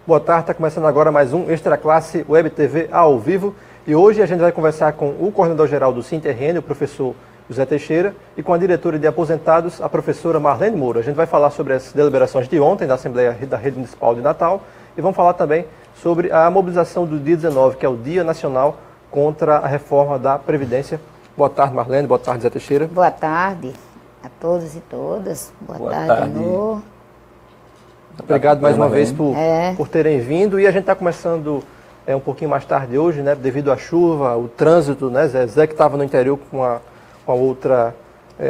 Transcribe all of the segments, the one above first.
Boa tarde, está começando agora mais um Extra Classe Web TV ao vivo. E hoje a gente vai conversar com o coordenador-geral do SINTERRN, o professor José Teixeira, e com a diretora de aposentados, a professora Marlene Moura. A gente vai falar sobre as deliberações de ontem da Assembleia da Rede Municipal de Natal e vamos falar também sobre a mobilização do dia 19, que é o Dia Nacional contra a Reforma da Previdência. Boa tarde, Marlene. Boa tarde, José Teixeira. Boa tarde a todos e todas. Boa tarde, Nô. Obrigado mais uma vez por terem vindo. E a gente está começando um pouquinho mais tarde hoje, né, devido à chuva, o trânsito, né, Zé que estava no interior com a outra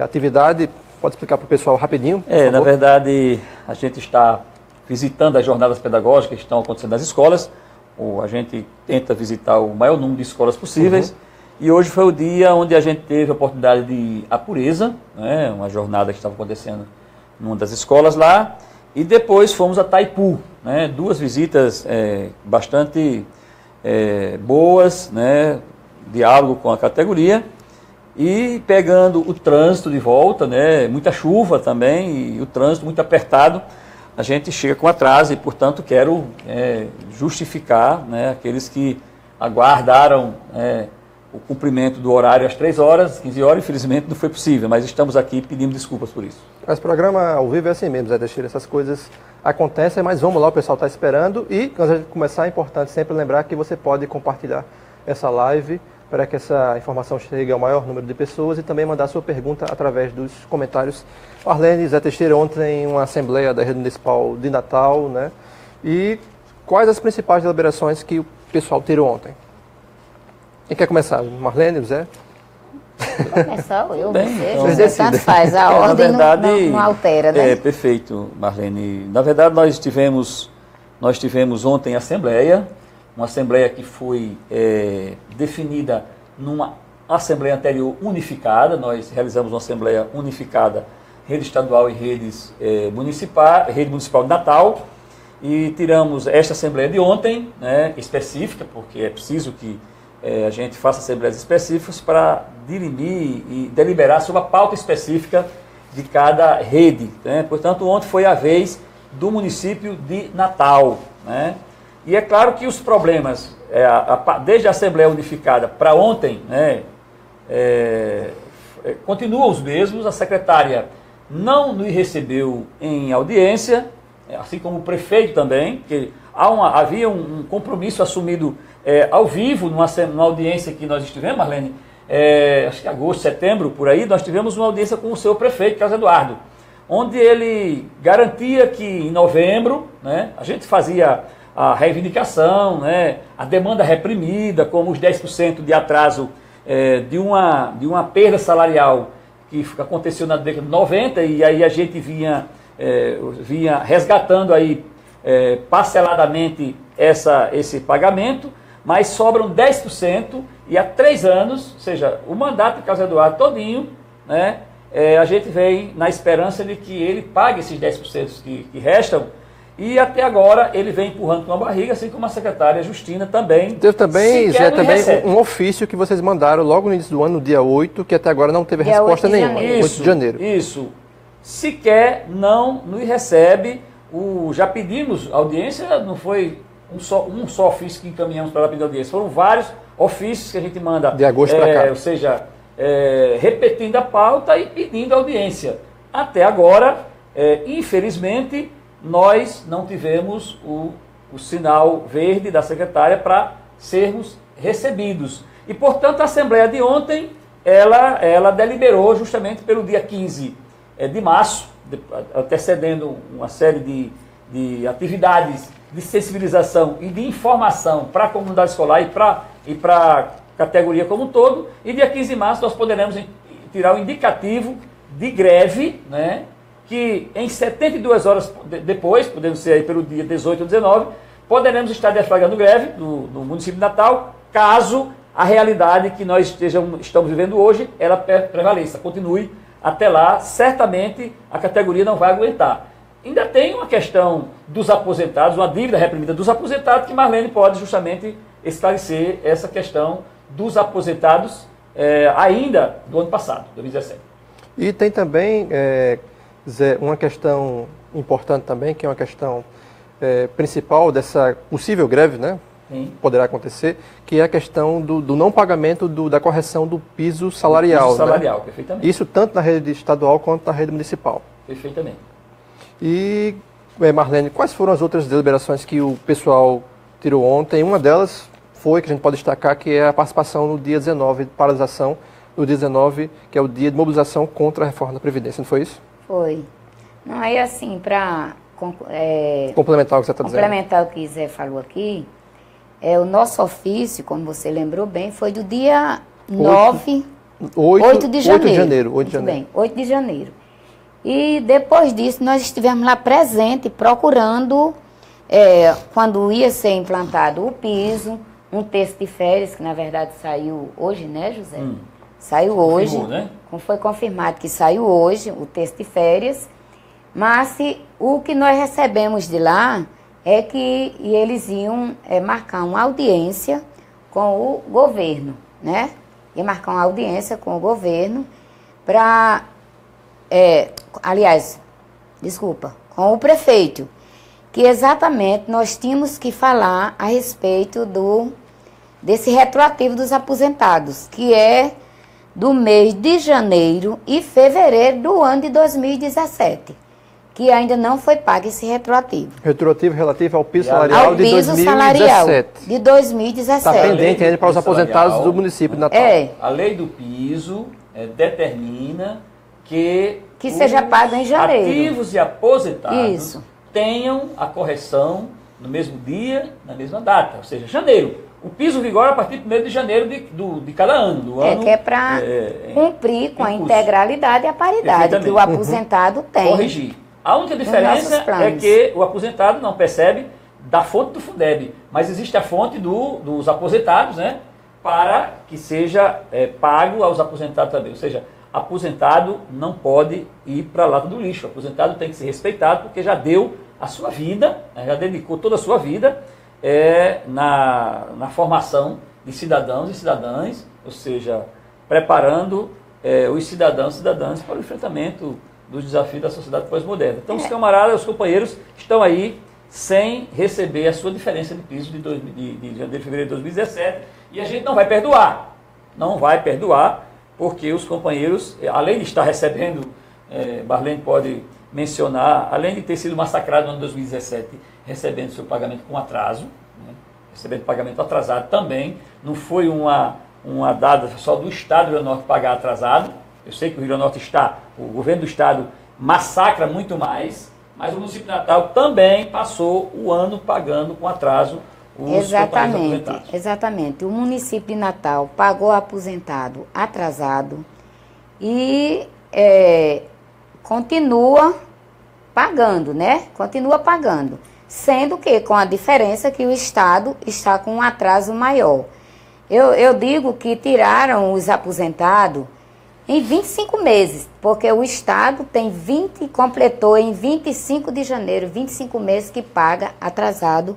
atividade. Pode explicar para o pessoal rapidinho? Na verdade, a gente está visitando as jornadas pedagógicas que estão acontecendo nas escolas. A gente tenta visitar o maior número de escolas possíveis. E hoje foi o dia onde a gente teve a oportunidade de ir à Pureza, né, uma jornada que estava acontecendo numa das escolas lá. E depois fomos a Taipu, né, duas visitas bastante boas, né, diálogo com a categoria. E pegando o trânsito de volta, né, muita chuva também e o trânsito muito apertado, a gente chega com atraso e, portanto, quero justificar, né, aqueles que aguardaram o cumprimento do horário às 3 horas, 15 horas, infelizmente não foi possível, mas estamos aqui pedindo desculpas por isso. Esse programa ao vivo é assim mesmo, Zé Teixeira, essas coisas acontecem, mas vamos lá, o pessoal está esperando e, antes de começar, é importante sempre lembrar que você pode compartilhar essa live para que essa informação chegue ao maior número de pessoas e também mandar sua pergunta através dos comentários. Marlene, Zé Teixeira, ontem uma assembleia da Rede Municipal de Natal, né? E quais as principais deliberações que o pessoal tirou ontem? Quem quer começar? Marlene, Zé? Começar eu, você, então, tanto faz, a ordem verdade, não altera, né? Perfeito, Marlene. Na verdade, nós tivemos ontem assembleia, uma assembleia que foi definida numa assembleia anterior unificada. Nós realizamos uma assembleia unificada, rede estadual e rede municipal de Natal, e tiramos esta assembleia de ontem, né, específica, porque é preciso que a gente faça assembleias específicas para dirimir e deliberar sobre a pauta específica de cada rede, né? Portanto, ontem foi a vez do município de Natal, né? E é claro que os problemas, desde a Assembleia Unificada para ontem, né, continuam os mesmos. A secretária não nos recebeu em audiência, assim como o prefeito também, que havia um compromisso assumido ao vivo, numa audiência que nós estivemos, Marlene, acho que agosto, setembro, por aí, nós tivemos uma audiência com o seu prefeito, Carlos Eduardo, onde ele garantia que em novembro, né, a gente fazia a reivindicação, né, a demanda reprimida, como os 10% de atraso de uma perda salarial que aconteceu na década de 90, e aí a gente vinha resgatando aí parceladamente esse pagamento, mas sobram 10% e há 3 anos, ou seja, o mandato de Carlos Eduardo todinho, né, a gente vem na esperança de que ele pague esses 10% que restam. E até agora ele vem empurrando com a barriga, assim como a secretária Justina também. Teve também, Zé, um ofício que vocês mandaram logo no início do ano, no dia 8, que até agora não teve resposta nenhuma. 8 de janeiro. Isso. Sequer não nos recebe. Já pedimos audiência, não foi um só ofício que encaminhamos para pedir audiência. Foram vários ofícios que a gente manda. De agosto para cá. Ou seja, repetindo a pauta e pedindo audiência. Até agora, infelizmente, nós não tivemos o sinal verde da secretária para sermos recebidos. E, portanto, a Assembleia de ontem, ela deliberou justamente pelo dia 15 de março, antecedendo uma série de atividades de sensibilização e de informação para a comunidade escolar e para a categoria como um todo. E dia 15 de março nós poderemos tirar o indicativo de greve, né, que em 72 horas depois, podendo ser aí pelo dia 18 ou 19, poderemos estar deflagrando greve no município de Natal, caso a realidade que nós estamos vivendo hoje, ela prevaleça, continue até lá. Certamente a categoria não vai aguentar. Ainda tem uma questão dos aposentados, uma dívida reprimida dos aposentados, que Marlene pode justamente esclarecer essa questão dos aposentados ainda do ano passado, 2017. E tem também, Zé, uma questão importante também, que é uma questão principal dessa possível greve, né? Sim. Poderá acontecer, que é a questão do não pagamento da correção do piso salarial. Piso salarial, né? perfeitamente. Isso tanto na rede estadual quanto na rede municipal. Perfeitamente. E, Marlene, quais foram as outras deliberações que o pessoal tirou ontem? Uma delas foi, que a gente pode destacar, que é a participação no dia 19, de paralisação no dia 19, que é o dia de mobilização contra a reforma da Previdência, não foi isso? Foi. Não, aí assim, para complementar o que você está dizendo. complementar o que Zé falou aqui, o nosso ofício, como você lembrou bem, foi do dia 8 de janeiro. 8 de janeiro. Muito bem, 8 de janeiro. E depois disso, nós estivemos lá presente, procurando, quando ia ser implantado o piso, um texto de férias, que na verdade saiu hoje, né, José? Saiu hoje. Confirmou, né? Foi confirmado que saiu hoje o texto de férias. Mas o que nós recebemos de lá é que eles iam marcar uma audiência com o governo, né? Ia marcar uma audiência com o governo para... com o prefeito, que exatamente nós tínhamos que falar a respeito desse retroativo dos aposentados, que é do mês de janeiro e fevereiro do ano de 2017, que ainda não foi pago esse retroativo. Retroativo relativo ao piso salarial Ao de piso 2017. salarial de 2017. Está pendente ainda para os aposentados do município de Natal. A lei do piso determina que seja pago em janeiro. Ativos e aposentados Isso. tenham a correção no mesmo dia, na mesma data, ou seja, janeiro. O piso vigora a partir do 1º de janeiro de cada ano. Do ano que é para cumprir com a integralidade e a paridade que o aposentado tem. Corrigir. A única diferença é que o aposentado não percebe da fonte do Fundeb, mas existe a fonte dos aposentados, né, para que seja pago aos aposentados também. Ou seja, aposentado não pode ir para a lata do lixo. O aposentado tem que ser respeitado porque já deu a sua vida, né, já dedicou toda a sua vida na formação de cidadãos e cidadãs, ou seja, preparando os cidadãos e cidadãs para o enfrentamento dos desafios da sociedade pós-moderna. Então, os camaradas, os companheiros estão aí sem receber a sua diferença de piso de janeiro e fevereiro de 2017 e a gente não vai perdoar. Não vai perdoar, porque os companheiros, além de estar recebendo, Marlene pode mencionar, além de ter sido massacrado no ano de 2017, recebendo seu pagamento com atraso, né? Recebendo pagamento atrasado também, não foi uma dada só do Estado do Rio Grande do Norte pagar atrasado. Eu sei que o Rio Grande do Norte o governo do Estado massacra muito mais, mas o município de Natal também passou o ano pagando com atraso os companheiros aposentados. Exatamente. O município de Natal pagou aposentado atrasado e continua pagando, né? Continua pagando. Sendo que com a diferença que o Estado está com um atraso maior. Eu digo que tiraram os aposentados em 25 meses, porque o Estado completou em 25 de janeiro, 25 meses que paga atrasado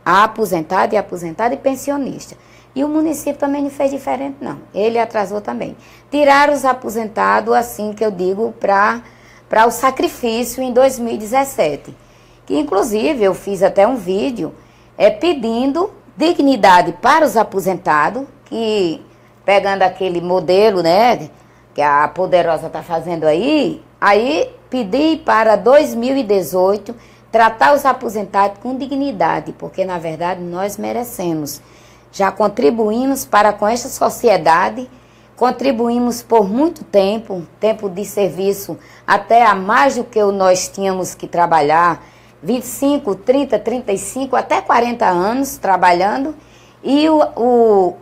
a aposentado e pensionista. E o município também não fez diferente, não. Ele atrasou também. Tiraram os aposentados, assim que eu digo, para o sacrifício em 2017. Que, inclusive, eu fiz até um vídeo pedindo dignidade para os aposentados, que, pegando aquele modelo, né, que a Poderosa está fazendo aí pedi para 2018 tratar os aposentados com dignidade, porque, na verdade, nós merecemos. Já contribuímos para com esta sociedade, contribuímos por muito tempo de serviço, até a mais do que nós tínhamos que trabalhar, 25, 30, 35, até 40 anos trabalhando, e o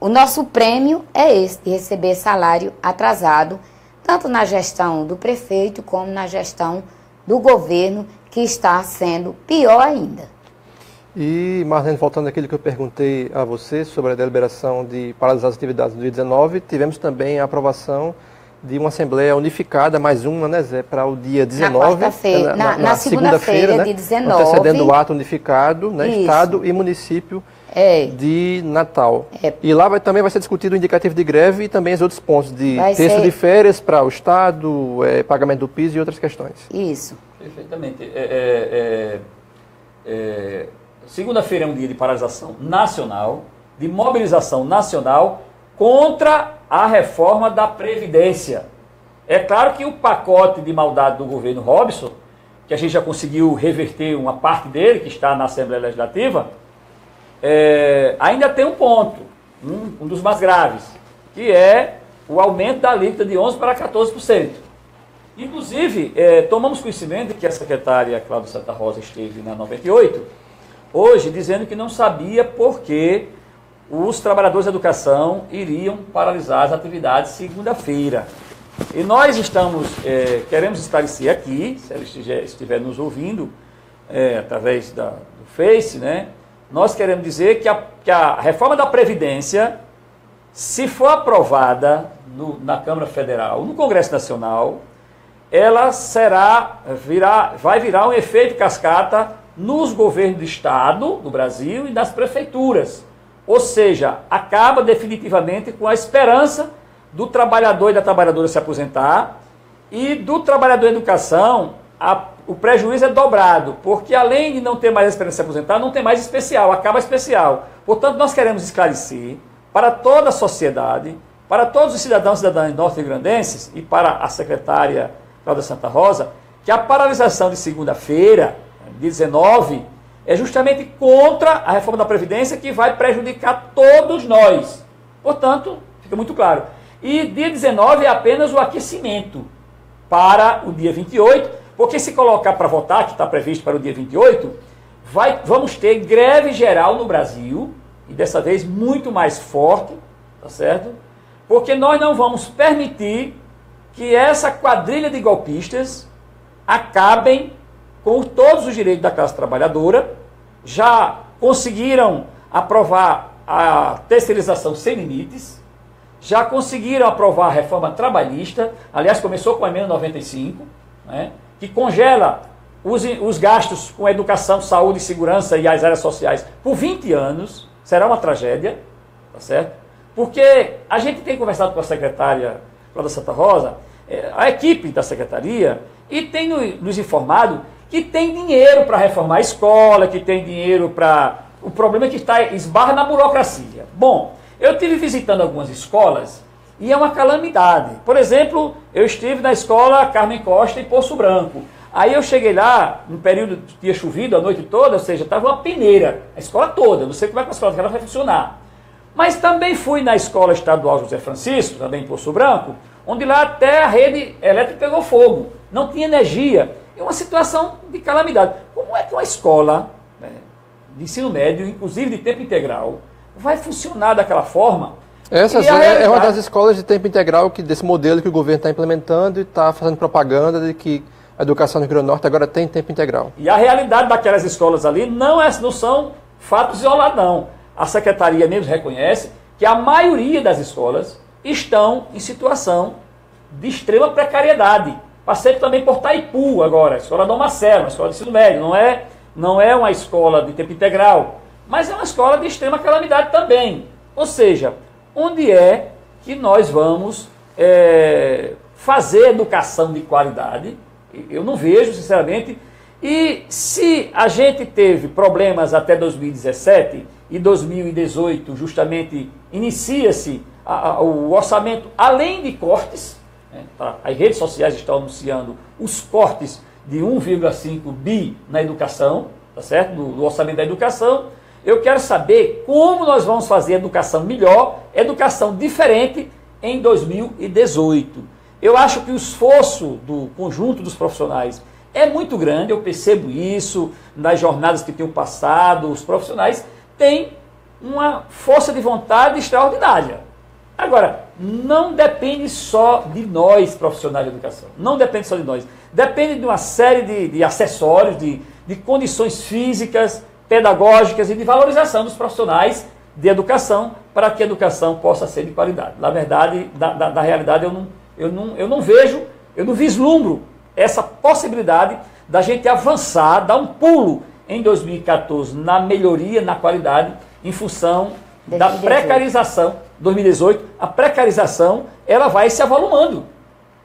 nosso prêmio é esse, de receber salário atrasado, tanto na gestão do prefeito como na gestão do governo, que está sendo pior ainda. E, Marlene, voltando àquilo que eu perguntei a você sobre a deliberação de paralisar as atividades do dia 19, tivemos também a aprovação de uma Assembleia Unificada, mais uma, né, Zé, para o dia 19. Na segunda-feira, né, de 19. Antecedendo o ato unificado, né, Estado e município de Natal. E lá também vai ser discutido o indicativo de greve e também os outros pontos de terço de férias para o Estado, pagamento do piso e outras questões. Isso. Perfeitamente. segunda-feira é um dia de paralisação nacional, de mobilização nacional contra a reforma da Previdência. É claro que o pacote de maldade do governo Robson, que a gente já conseguiu reverter uma parte dele, que está na Assembleia Legislativa, ainda tem um ponto, um dos mais graves, que é o aumento da alíquota de 11% para 14%. Inclusive, tomamos conhecimento de que a secretária Cláudia Santa Rosa esteve na 98, hoje dizendo que não sabia por que os trabalhadores da educação iriam paralisar as atividades segunda-feira. E nós queremos esclarecer aqui, se ela estiver nos ouvindo, através do Face, né? Nós queremos dizer que a reforma da Previdência, se for aprovada na Câmara Federal, no Congresso Nacional, ela vai virar um efeito cascata nos governos do Estado, do Brasil, e nas prefeituras. Ou seja, acaba definitivamente com a esperança do trabalhador e da trabalhadora se aposentar, e do trabalhador em educação, o prejuízo é dobrado, porque além de não ter mais a esperança de se aposentar, não tem mais especial, acaba especial. Portanto, nós queremos esclarecer para toda a sociedade, para todos os cidadãos e cidadãs norte-grandenses e para a secretária Cláudia Santa Rosa, que a paralisação de segunda-feira, dia 19, é justamente contra a reforma da Previdência, que vai prejudicar todos nós. Portanto, fica muito claro. E dia 19 é apenas o aquecimento para o dia 28, porque se colocar para votar, que está previsto para o dia 28, vamos ter greve geral no Brasil, e dessa vez muito mais forte, tá certo? Porque nós não vamos permitir que essa quadrilha de golpistas acabem com todos os direitos da classe trabalhadora. Já conseguiram aprovar a terceirização sem limites, já conseguiram aprovar a reforma trabalhista, aliás, começou com a emenda 95, né, que congela os gastos com educação, saúde e segurança e as áreas sociais por 20 anos, será uma tragédia, tá certo? Porque a gente tem conversado com a secretária Cláudia Santa Rosa, a equipe da secretaria, e tem nos informado que tem dinheiro para reformar a escola, que tem dinheiro para... O problema é que esbarra na burocracia. Bom, eu estive visitando algumas escolas e é uma calamidade. Por exemplo, eu estive na escola Carmen Costa em Poço Branco. Aí eu cheguei lá, no período que tinha chovido a noite toda, ou seja, estava uma peneira, a escola toda. Não sei como é que a escola vai funcionar. Mas também fui na escola estadual José Francisco, também em Poço Branco, onde lá até a rede elétrica pegou fogo, não tinha energia. É uma situação de calamidade. Como é que uma escola, né, de ensino médio, inclusive de tempo integral, vai funcionar daquela forma? Essa é uma das escolas de tempo integral desse modelo que o governo está implementando e está fazendo propaganda de que a educação no Rio Grande do Norte agora tem tempo integral. E a realidade daquelas escolas ali não são fatos isolados, não. A secretaria mesmo reconhece que a maioria das escolas estão em situação de extrema precariedade. Passei também por Taipu agora, a escola Dom Marcelo, uma escola de ensino médio, não é uma escola de tempo integral, mas é uma escola de extrema calamidade também. Ou seja, onde é que nós vamos fazer educação de qualidade? Eu não vejo, sinceramente. E se a gente teve problemas até 2017 e 2018, justamente inicia-se o orçamento além de cortes, né, as redes sociais estão anunciando os cortes de 1,5 bi na educação, tá certo? No orçamento da educação. Eu quero saber como nós vamos fazer educação melhor, educação diferente em 2018. Eu acho que o esforço do conjunto dos profissionais é muito grande, eu percebo isso nas jornadas que tenho passado, os profissionais têm uma força de vontade extraordinária. Agora, não depende só de nós, profissionais de educação, não depende só de nós, depende de uma série de acessórios, de condições físicas, pedagógicas e de valorização dos profissionais de educação para que a educação possa ser de qualidade. Na verdade, na realidade, eu não vejo, eu não vislumbro essa possibilidade da gente avançar, dar um pulo em 2014 na melhoria, na qualidade, em função da precarização. 2018, a precarização, ela vai se avolumando.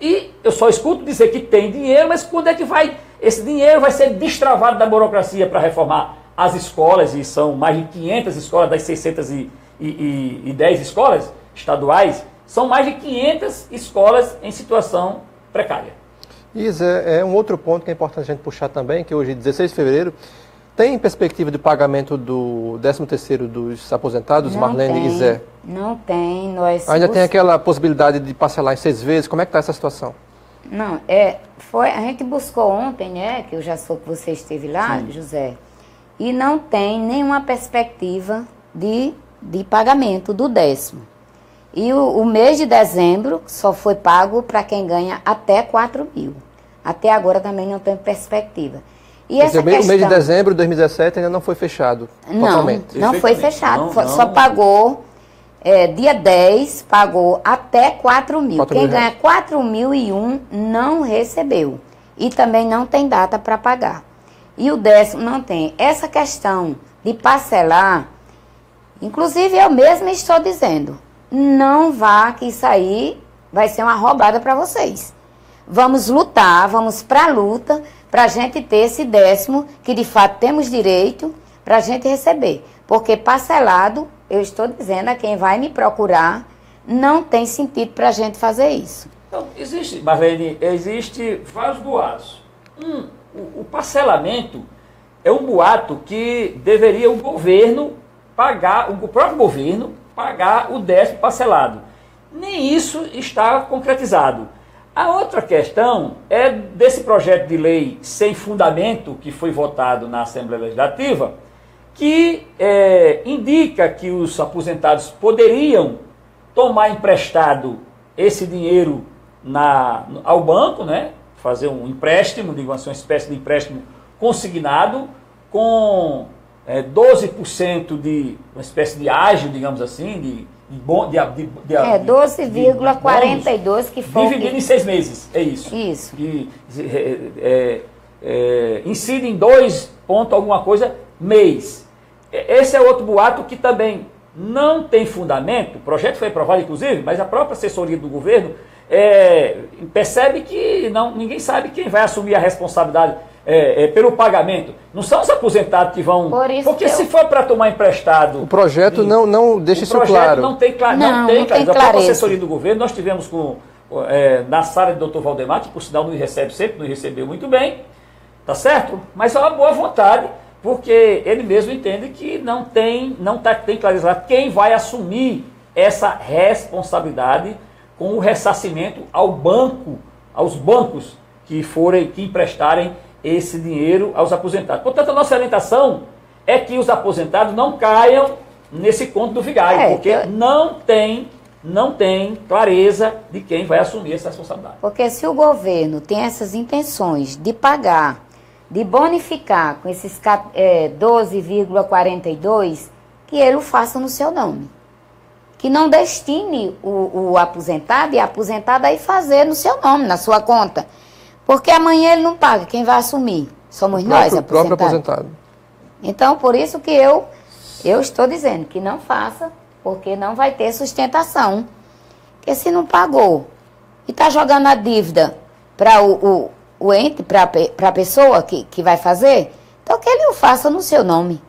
E eu só escuto dizer que tem dinheiro, mas quando é que vai esse dinheiro vai ser destravado da burocracia para reformar as escolas, e são mais de 500 escolas das 610 escolas estaduais, são mais de 500 escolas em situação precária. Isso é um outro ponto que é importante a gente puxar também, que hoje, 16 de fevereiro, tem perspectiva de pagamento do 13º dos aposentados, Marlene e Zé? Não tem. Nós ainda tem aquela possibilidade de parcelar em 6 vezes? Como é que está essa situação? Não, a gente buscou ontem, né, que eu já soube que você esteve lá, sim, José, e não tem nenhuma perspectiva de pagamento do 10º. E o mês de dezembro só foi pago para quem ganha até 4 mil. Até agora também não tem perspectiva. E essa questão... O mês de dezembro de 2017 ainda não foi fechado totalmente? Não foi fechado, só pagou, dia 10, pagou até 4 mil. Quem ganha 4.001 não recebeu. E também não tem data para pagar. E o 10º não tem. Essa questão de parcelar, inclusive eu mesma estou dizendo, não vá, que isso aí vai ser uma roubada para vocês. Vamos lutar, vamos para a luta, para a gente ter esse 10º, que de fato temos direito, para a gente receber. Porque parcelado, eu estou dizendo a quem vai me procurar, não tem sentido para a gente fazer isso. Então, Marlene, existe vários boatos. O parcelamento é um boato que deveria o governo pagar, o próprio governo pagar o 10º parcelado. Nem isso está concretizado. A outra questão é desse projeto de lei sem fundamento que foi votado na Assembleia Legislativa, que indica que os aposentados poderiam tomar emprestado esse dinheiro ao banco, né? Fazer um empréstimo, digamos, uma espécie de empréstimo consignado, com 12% de uma espécie de ágio, digamos assim, 12,42 que foi. Dividido em 6 meses, é isso. Isso. Que incide em 2 ponto alguma coisa mês. Esse é outro boato que também não tem fundamento. O projeto foi aprovado, inclusive, mas a própria assessoria do governo percebe que ninguém sabe quem vai assumir a responsabilidade pelo pagamento. Não são os aposentados que vão... Porque se for para tomar emprestado... O projeto não deixa isso claro. O projeto não tem clareza. A própria assessoria do governo, nós tivemos na sala do Dr. Valdemar, que por sinal nos recebe sempre, nos recebeu muito bem, tá certo? Mas é uma boa vontade, porque ele mesmo entende que não tem clareza quem vai assumir essa responsabilidade com o ressarcimento aos bancos que emprestarem esse dinheiro aos aposentados. Portanto, a nossa orientação é que os aposentados não caiam nesse conto do vigário, porque não tem clareza de quem vai assumir essa responsabilidade. Porque se o governo tem essas intenções de pagar, de bonificar com esses 12,42, que ele o faça no seu nome. Que não destine o aposentado e a aposentada a ir fazer no seu nome, na sua conta. Porque amanhã ele não paga, quem vai assumir? Somos nós, aposentados. O próprio aposentado. Então, por isso que eu estou dizendo que não faça, porque não vai ter sustentação. Porque se não pagou e está jogando a dívida para o ente, para a pessoa que vai fazer, então que ele o faça no seu nome,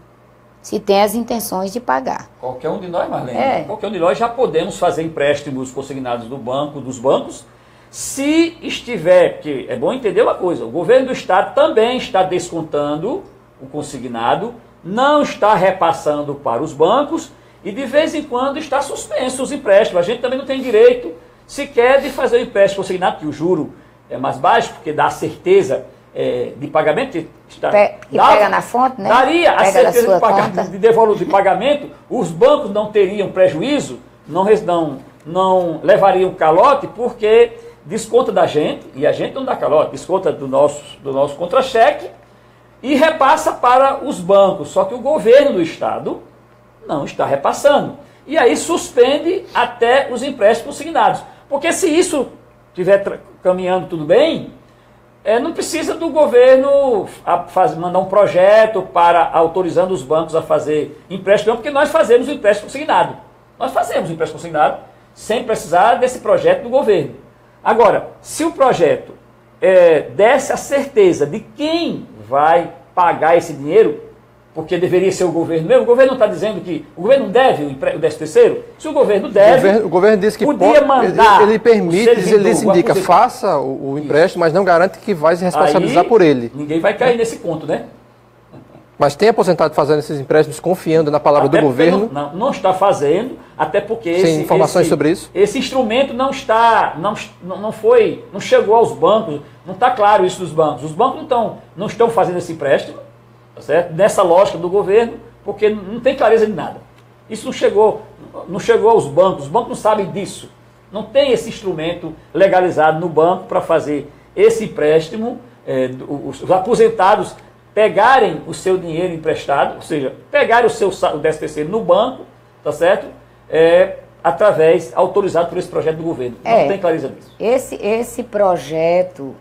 se tem as intenções de pagar. Qualquer um de nós, Marlene, qualquer um de nós já podemos fazer empréstimos consignados dos bancos, se estiver, porque é bom entender uma coisa, o governo do estado também está descontando o consignado, não está repassando para os bancos e de vez em quando está suspenso os empréstimos. A gente também não tem direito sequer de fazer o empréstimo consignado, que o juro é mais baixo, porque dá certeza de pagamento. Que pega na fonte, né? Daria a certeza de pagamento, os bancos não teriam prejuízo, não levariam calote, porque desconta da gente, e a gente não dá calote, desconta do nosso contra-cheque e repassa para os bancos. Só que o governo do estado não está repassando. E aí suspende até os empréstimos consignados. Porque se isso estiver caminhando tudo bem, não precisa do governo mandar um projeto para autorizando os bancos a fazer empréstimo, porque nós fazemos o empréstimo consignado. Nós fazemos o empréstimo consignado sem precisar desse projeto do governo. Agora, se o projeto desse a certeza de quem vai pagar esse dinheiro, porque deveria ser o governo mesmo. O governo não está dizendo que o governo não deve o 13º? Se o governo deve, o governo diz que podia mandar. Ele permite, ele indica, faça o empréstimo, mas não garante que vai se responsabilizar aí, por ele. Ninguém vai cair nesse conto, né? Mas tem aposentado fazendo esses empréstimos confiando na palavra do governo? Não está fazendo, até porque tem informações sobre isso? Esse instrumento não chegou aos bancos, não está claro isso dos bancos. Os bancos não estão fazendo esse empréstimo, tá certo? Nessa lógica do governo, porque não tem clareza de nada. Isso não chegou aos bancos, os bancos não sabem disso. Não tem esse instrumento legalizado no banco para fazer esse empréstimo, os aposentados pegarem o seu dinheiro emprestado, ou seja, pegarem o 13º no banco, tá certo? Autorizado por esse projeto do governo. Não tem clareza disso. Esse projeto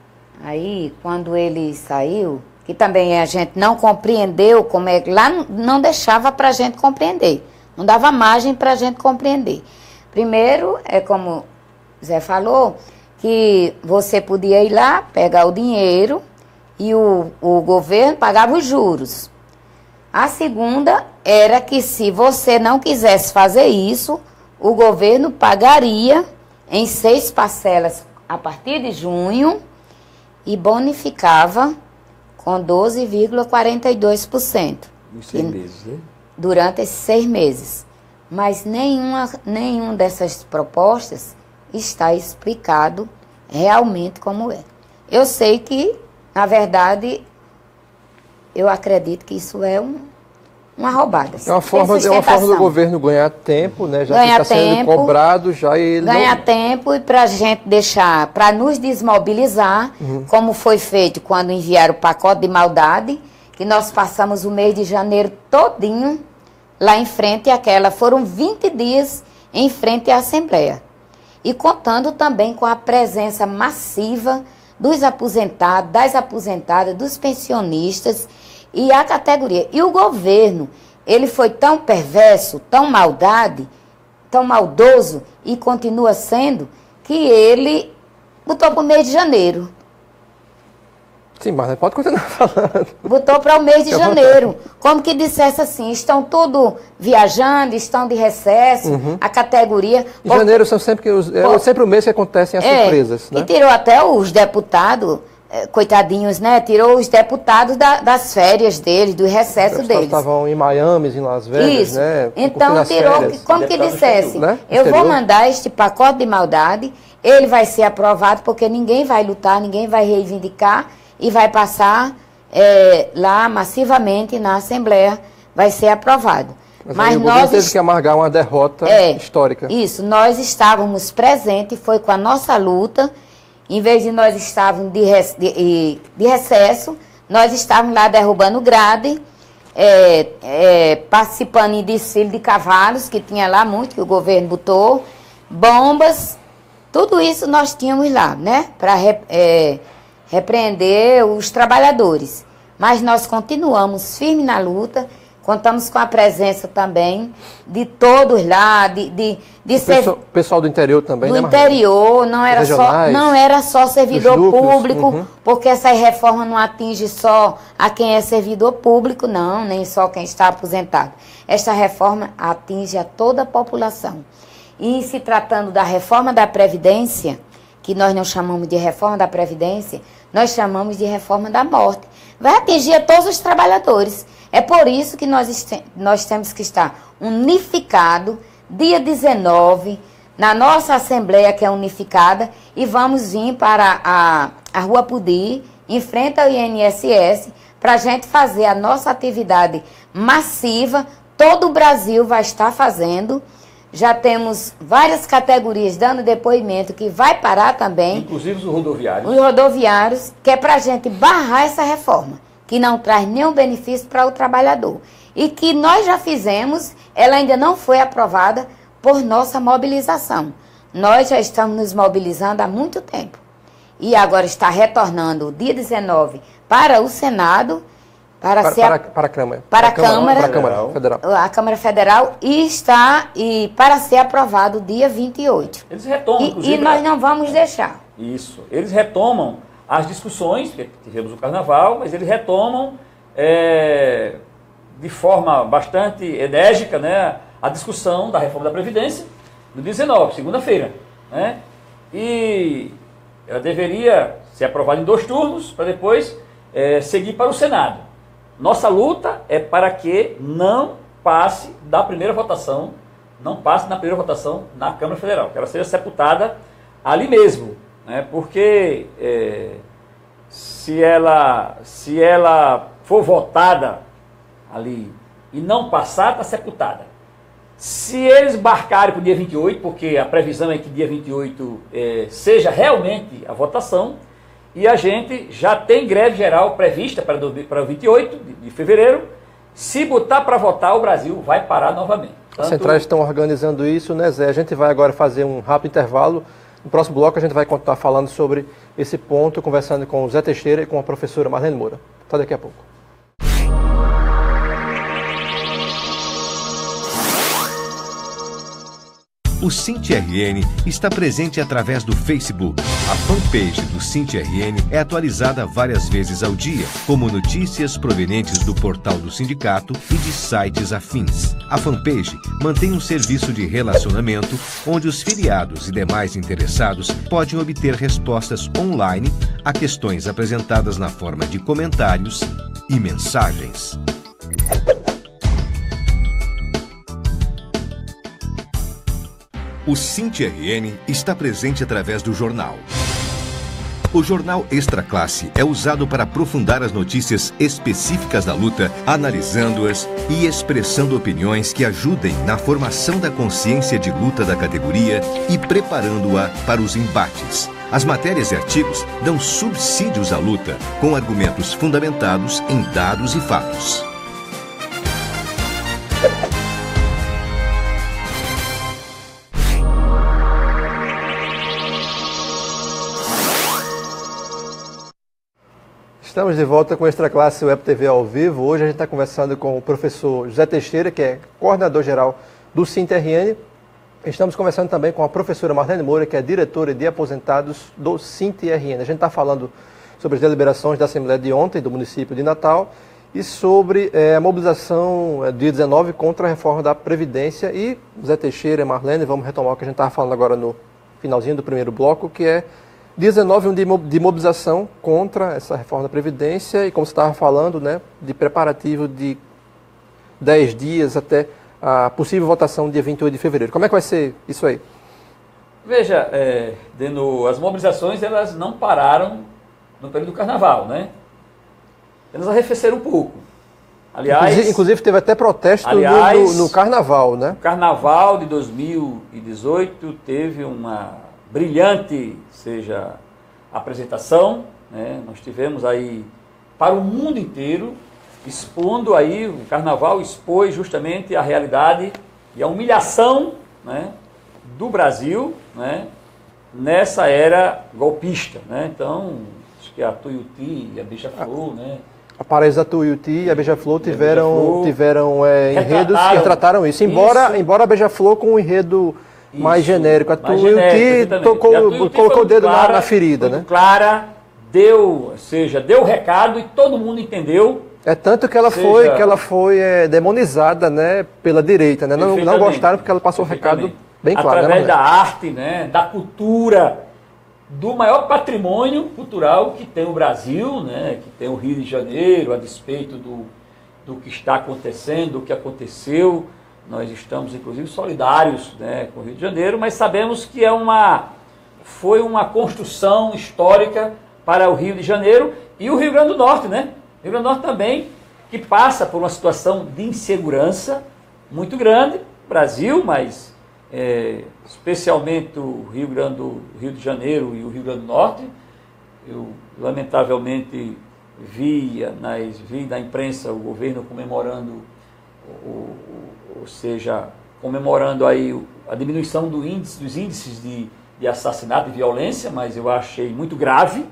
aí, quando ele saiu, que também a gente não compreendeu como é que lá não deixava para a gente compreender, não dava margem para a gente compreender. Primeiro, como Zé falou, que você podia ir lá, pegar o dinheiro e o governo pagava os juros. A segunda era que se você não quisesse fazer isso, o governo pagaria em 6 parcelas a partir de junho e bonificava com 12,42%. Nos 6 meses, né? Durante esses 6 meses. Mas nenhuma dessas propostas está explicado realmente como é. Eu sei que, na verdade, eu acredito que isso é uma roubada. É uma forma do governo ganhar tempo, né? Já que está sendo cobrado, já ele ganhar tempo e para a gente deixar, para nos desmobilizar, como foi feito quando enviaram o pacote de maldade, que nós passamos o mês de janeiro todinho lá em frente foram 20 dias em frente à Assembleia. E contando também com a presença massiva dos aposentados, das aposentadas, dos pensionistas e a categoria. E o governo, ele foi tão perverso, tão maldoso e continua sendo, que ele botou para o mês de janeiro. Sim, mas pode continuar falando. Botou para o mês de janeiro. Como que dissesse assim, estão tudo viajando, estão de recesso, a categoria... Em janeiro são sempre o mês que acontecem as surpresas, né? E tirou até os deputados, coitadinhos, né? Tirou os deputados das férias deles, do recesso deles. Estavam em Miami, em Las Vegas, isso, né? Então tirou, como que dissesse, né? Eu vou mandar este pacote de maldade, ele vai ser aprovado porque ninguém vai lutar, ninguém vai reivindicar, e vai passar lá massivamente na Assembleia, vai ser aprovado. Mas o governo teve que amargar uma derrota histórica. Isso, nós estávamos presentes, foi com a nossa luta, em vez de nós estávamos de recesso, nós estávamos lá derrubando grade, participando em desfile de cavalos, que tinha lá muito, que o governo botou, bombas, tudo isso nós tínhamos lá, né, para repreender os trabalhadores. Mas nós continuamos firmes na luta, contamos com a presença também de todos lá, o pessoal do interior também, do interior, não era só servidor público, porque essa reforma não atinge só a quem é servidor público, não, nem só quem está aposentado. Esta reforma atinge a toda a população. E se tratando da reforma da Previdência, que nós não chamamos de reforma da Previdência, nós chamamos de reforma da morte. Vai atingir a todos os trabalhadores. É por isso que nós temos que estar unificados, dia 19, na nossa Assembleia, que é unificada, e vamos vir para a Rua Pudi, em frente ao INSS, para a gente fazer a nossa atividade massiva. Todo o Brasil vai estar fazendo. Já temos várias categorias dando depoimento que vai parar também. Inclusive os rodoviários. Os rodoviários, que é para a gente barrar essa reforma, que não traz nenhum benefício para o trabalhador. E que nós já fizemos, ela ainda não foi aprovada por nossa mobilização. Nós já estamos nos mobilizando há muito tempo. E agora está retornando o dia 19 para o Senado, para a Câmara Federal. A Câmara Federal e para ser aprovado dia 28. Eles retomam, e nós não vamos deixar. Isso. Eles retomam as discussões, que tivemos o Carnaval, mas eles retomam de forma bastante enérgica, né, a discussão da reforma da Previdência, no 19, segunda-feira. Né, e ela deveria ser aprovada em 2 turnos, para depois seguir para o Senado. Nossa luta é para que não passe da primeira votação, não passe na primeira votação na Câmara Federal, que ela seja sepultada ali mesmo, né, porque se ela for votada ali e não passar, está sepultada. Se eles embarcarem para o dia 28, porque a previsão é que dia 28 seja realmente a votação, e a gente já tem greve geral prevista para 28 de fevereiro, se botar para votar, o Brasil vai parar novamente. As centrais estão organizando isso, né, Zé? A gente vai agora fazer um rápido intervalo. No próximo bloco a gente vai continuar falando sobre esse ponto, conversando com o Zé Teixeira e com a professora Marlene Moura. Até daqui a pouco. O SINT-RN está presente através do Facebook. A fanpage do SINT-RN é atualizada várias vezes ao dia, como notícias provenientes do portal do sindicato e de sites afins. A fanpage mantém um serviço de relacionamento onde os filiados e demais interessados podem obter respostas online a questões apresentadas na forma de comentários e mensagens. O SINT-RN está presente através do jornal. O jornal Extra Classe é usado para aprofundar as notícias específicas da luta, analisando-as e expressando opiniões que ajudem na formação da consciência de luta da categoria e preparando-a para os embates. As matérias e artigos dão subsídios à luta, com argumentos fundamentados em dados e fatos. Estamos de volta com o Extra Classe Web TV ao vivo. Hoje a gente está conversando com o professor José Teixeira, que é coordenador-geral do SINT-RN. Estamos conversando também com a professora Marlene Moura, que é diretora de aposentados do SINT-RN. A gente está falando sobre as deliberações da Assembleia de ontem, do município de Natal, e sobre a mobilização dia 19 contra a reforma da Previdência. E José Teixeira e Marlene, vamos retomar o que a gente estava falando agora no finalzinho do primeiro bloco, que é 19 de mobilização contra essa reforma da Previdência e, como você estava falando, né, de preparativo de 10 dias até a possível votação dia 28 de fevereiro. Como é que vai ser isso aí? Veja, Deno, as mobilizações elas não pararam no período do Carnaval, né? Elas arrefeceram um pouco. Aliás, inclusive teve até protesto no Carnaval, né? No Carnaval de 2018 teve uma brilhante, apresentação, né? Nós tivemos aí para o mundo inteiro, expondo aí, o Carnaval expôs justamente a realidade e a humilhação, né, do Brasil, né, nessa era golpista, né? Então, acho que a Tuiuti e a Beija-Flor, né? A Paredes da Tuiuti e a Beija-Flor tiveram enredos que retrataram isso. Embora a Beija-Flor com um enredo mais genérico. A Tuiuti colocou o dedo na ferida, né? Clara, deu o recado e todo mundo entendeu. É tanto que ela foi demonizada, né, pela direita, né? Não gostaram porque ela passou o recado bem claro. Através da arte, né, da cultura, do maior patrimônio cultural que tem o Brasil, né, que tem o Rio de Janeiro, a despeito do que está acontecendo, do que aconteceu. Nós estamos, inclusive, solidários, né, com o Rio de Janeiro, mas sabemos que foi uma construção histórica para o Rio de Janeiro e o Rio Grande do Norte, né? O Rio Grande do Norte também, que passa por uma situação de insegurança muito grande, Brasil, mas especialmente o Rio de Janeiro e o Rio Grande do Norte. Eu, lamentavelmente, vi na imprensa o governo comemorando comemorando aí a diminuição dos índices de assassinato e violência, mas eu achei muito grave,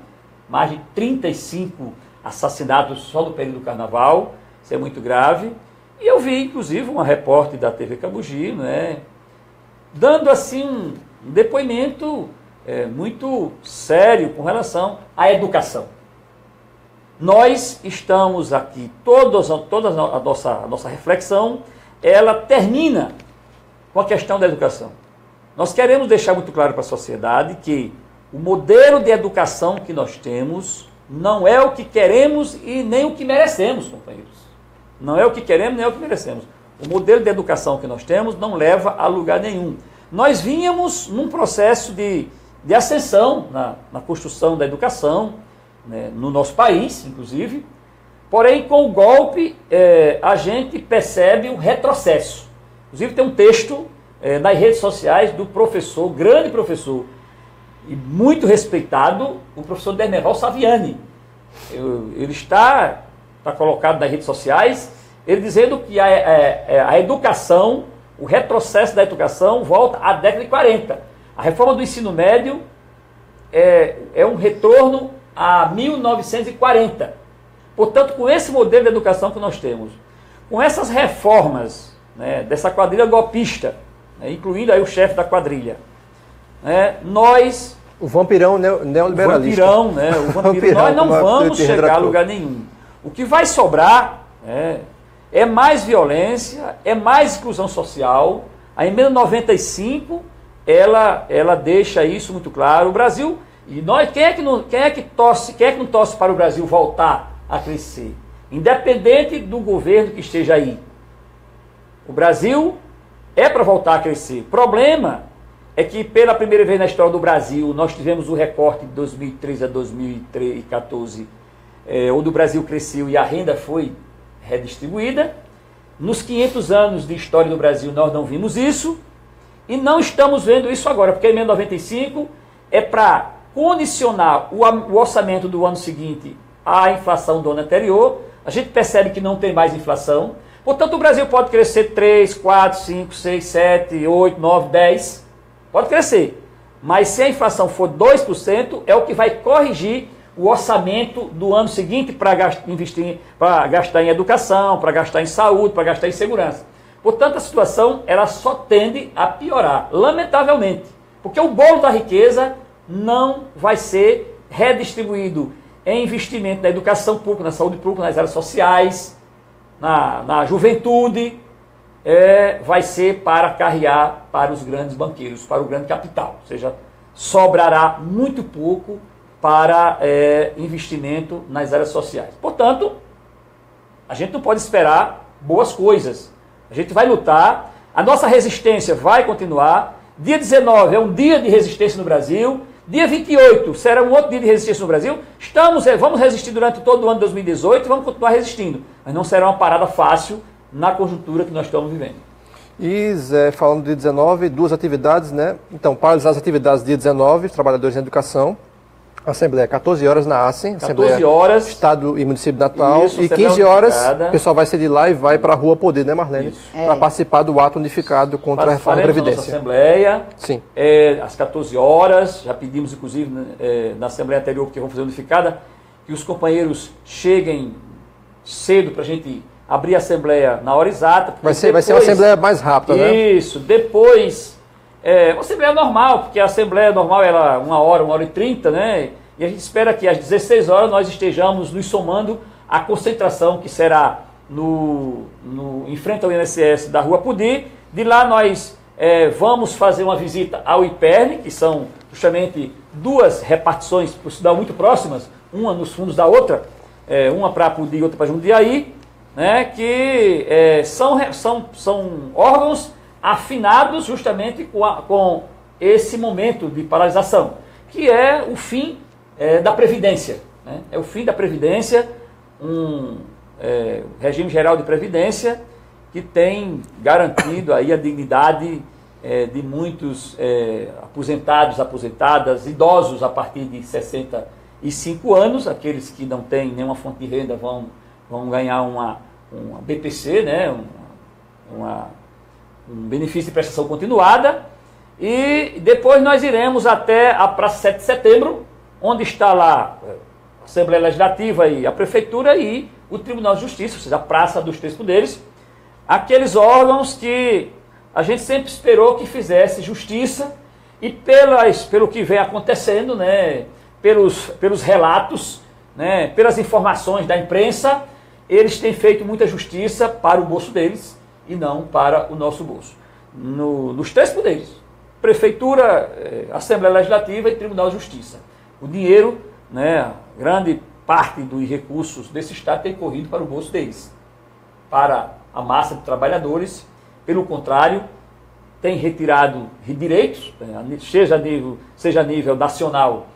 mais de 35 assassinatos só no período do Carnaval, isso é muito grave. E eu vi, inclusive, uma repórter da TV Cabugi, né, dando assim um depoimento muito sério com relação à educação. Nós estamos aqui, toda a nossa reflexão, ela termina com a questão da educação. Nós queremos deixar muito claro para a sociedade que o modelo de educação que nós temos não é o que queremos e nem o que merecemos, companheiros. Não é o que queremos nem o que merecemos. O modelo de educação que nós temos não leva a lugar nenhum. Nós vínhamos num processo de ascensão na construção da educação, né, no nosso país, inclusive. Porém, com o golpe, a gente percebe um retrocesso. Inclusive, tem um texto nas redes sociais do professor, grande professor, e muito respeitado, o professor Dermeval Saviani. Ele está colocado nas redes sociais, ele dizendo que a educação, o retrocesso da educação volta à década de 40. A reforma do ensino médio é um retorno a 1940. Portanto, com esse modelo de educação que nós temos, com essas reformas, né, dessa quadrilha golpista, né, incluindo aí o chefe da quadrilha, nós... O vampirão neoliberalista. O vampirão, nós não vamos chegar a lugar nenhum. O que vai sobrar é mais violência, é mais exclusão social. A emenda 95, ela deixa isso muito claro. O Brasil, e nós, quem é que não torce para o Brasil voltar a crescer? Independente do governo que esteja aí. O Brasil é para voltar a crescer. O problema é que pela primeira vez na história do Brasil, nós tivemos o recorte de 2013 a 2014, onde o Brasil cresceu e a renda foi redistribuída. Nos 500 anos de história do Brasil, nós não vimos isso, e não estamos vendo isso agora, porque a emenda 95 é para condicionar o orçamento do ano seguinte à inflação do ano anterior. A gente percebe que não tem mais inflação. Portanto, o Brasil pode crescer 3, 4, 5, 6, 7, 8, 9, 10. Pode crescer. Mas se a inflação for 2%, é o que vai corrigir o orçamento do ano seguinte para gastar em educação, para gastar em saúde, para gastar em segurança. Portanto, a situação ela só tende a piorar, lamentavelmente. Porque o bolo da riqueza não vai ser redistribuído em investimento na educação pública, na saúde pública, nas áreas sociais, na juventude, vai ser para carrear para os grandes banqueiros, para o grande capital. Ou seja, sobrará muito pouco para investimento nas áreas sociais. Portanto, a gente não pode esperar boas coisas. A gente vai lutar, a nossa resistência vai continuar. Dia 19 é um dia de resistência no Brasil. Dia 28 será um outro dia de resistência no Brasil. Vamos resistir durante todo o ano de 2018 e vamos continuar resistindo. Mas não será uma parada fácil na conjuntura que nós estamos vivendo. E, Zé, falando de 19, duas atividades, né? Então, paralisar as atividades dia 19, trabalhadores em educação. Assembleia, 14 horas na ASEM, 14 horas. Estado e Município de Natal. Isso, e 15 horas, o pessoal vai sair de lá e vai para a Rua Poder, né, Marlene? Para participar do ato unificado contra a reforma da Previdência. Nossa Assembleia, sim. Às 14 horas, já pedimos, inclusive, na Assembleia anterior, porque vamos fazer unificada, que os companheiros cheguem cedo para a gente abrir a Assembleia na hora exata. Vai ser uma Assembleia mais rápida, né? Isso, depois... uma Assembleia normal, porque a Assembleia normal era 1 hora e 30, né? E a gente espera que às 16 horas nós estejamos nos somando à concentração que será em frente ao INSS da Rua Pudir. De lá nós vamos fazer uma visita ao IPERN, que são justamente duas repartições, por sinal, muito próximas, uma nos fundos da outra, uma para Pudir e outra para Jundiaí, né? Que são órgãos afinados justamente com esse momento de paralisação, que é o fim da Previdência. Né? É o fim da Previdência, um regime geral de Previdência que tem garantido aí a dignidade de muitos aposentados, aposentadas, idosos a partir de 65 anos, aqueles que não têm nenhuma fonte de renda vão ganhar uma BPC, né? Um benefício de prestação continuada, e depois nós iremos até a Praça 7 de Setembro, onde está lá a Assembleia Legislativa e a Prefeitura e o Tribunal de Justiça, ou seja, a Praça dos Três Poderes, aqueles órgãos que a gente sempre esperou que fizesse justiça e pelo que vem acontecendo, né, pelos relatos, né, pelas informações da imprensa, eles têm feito muita justiça para o bolso deles e não para o nosso bolso. Nos 3 poderes, Prefeitura, Assembleia Legislativa e Tribunal de Justiça. O dinheiro, né, grande parte dos recursos desse Estado tem corrido para o bolso deles, para a massa de trabalhadores. Pelo contrário, tem retirado direitos, seja a nível nacional,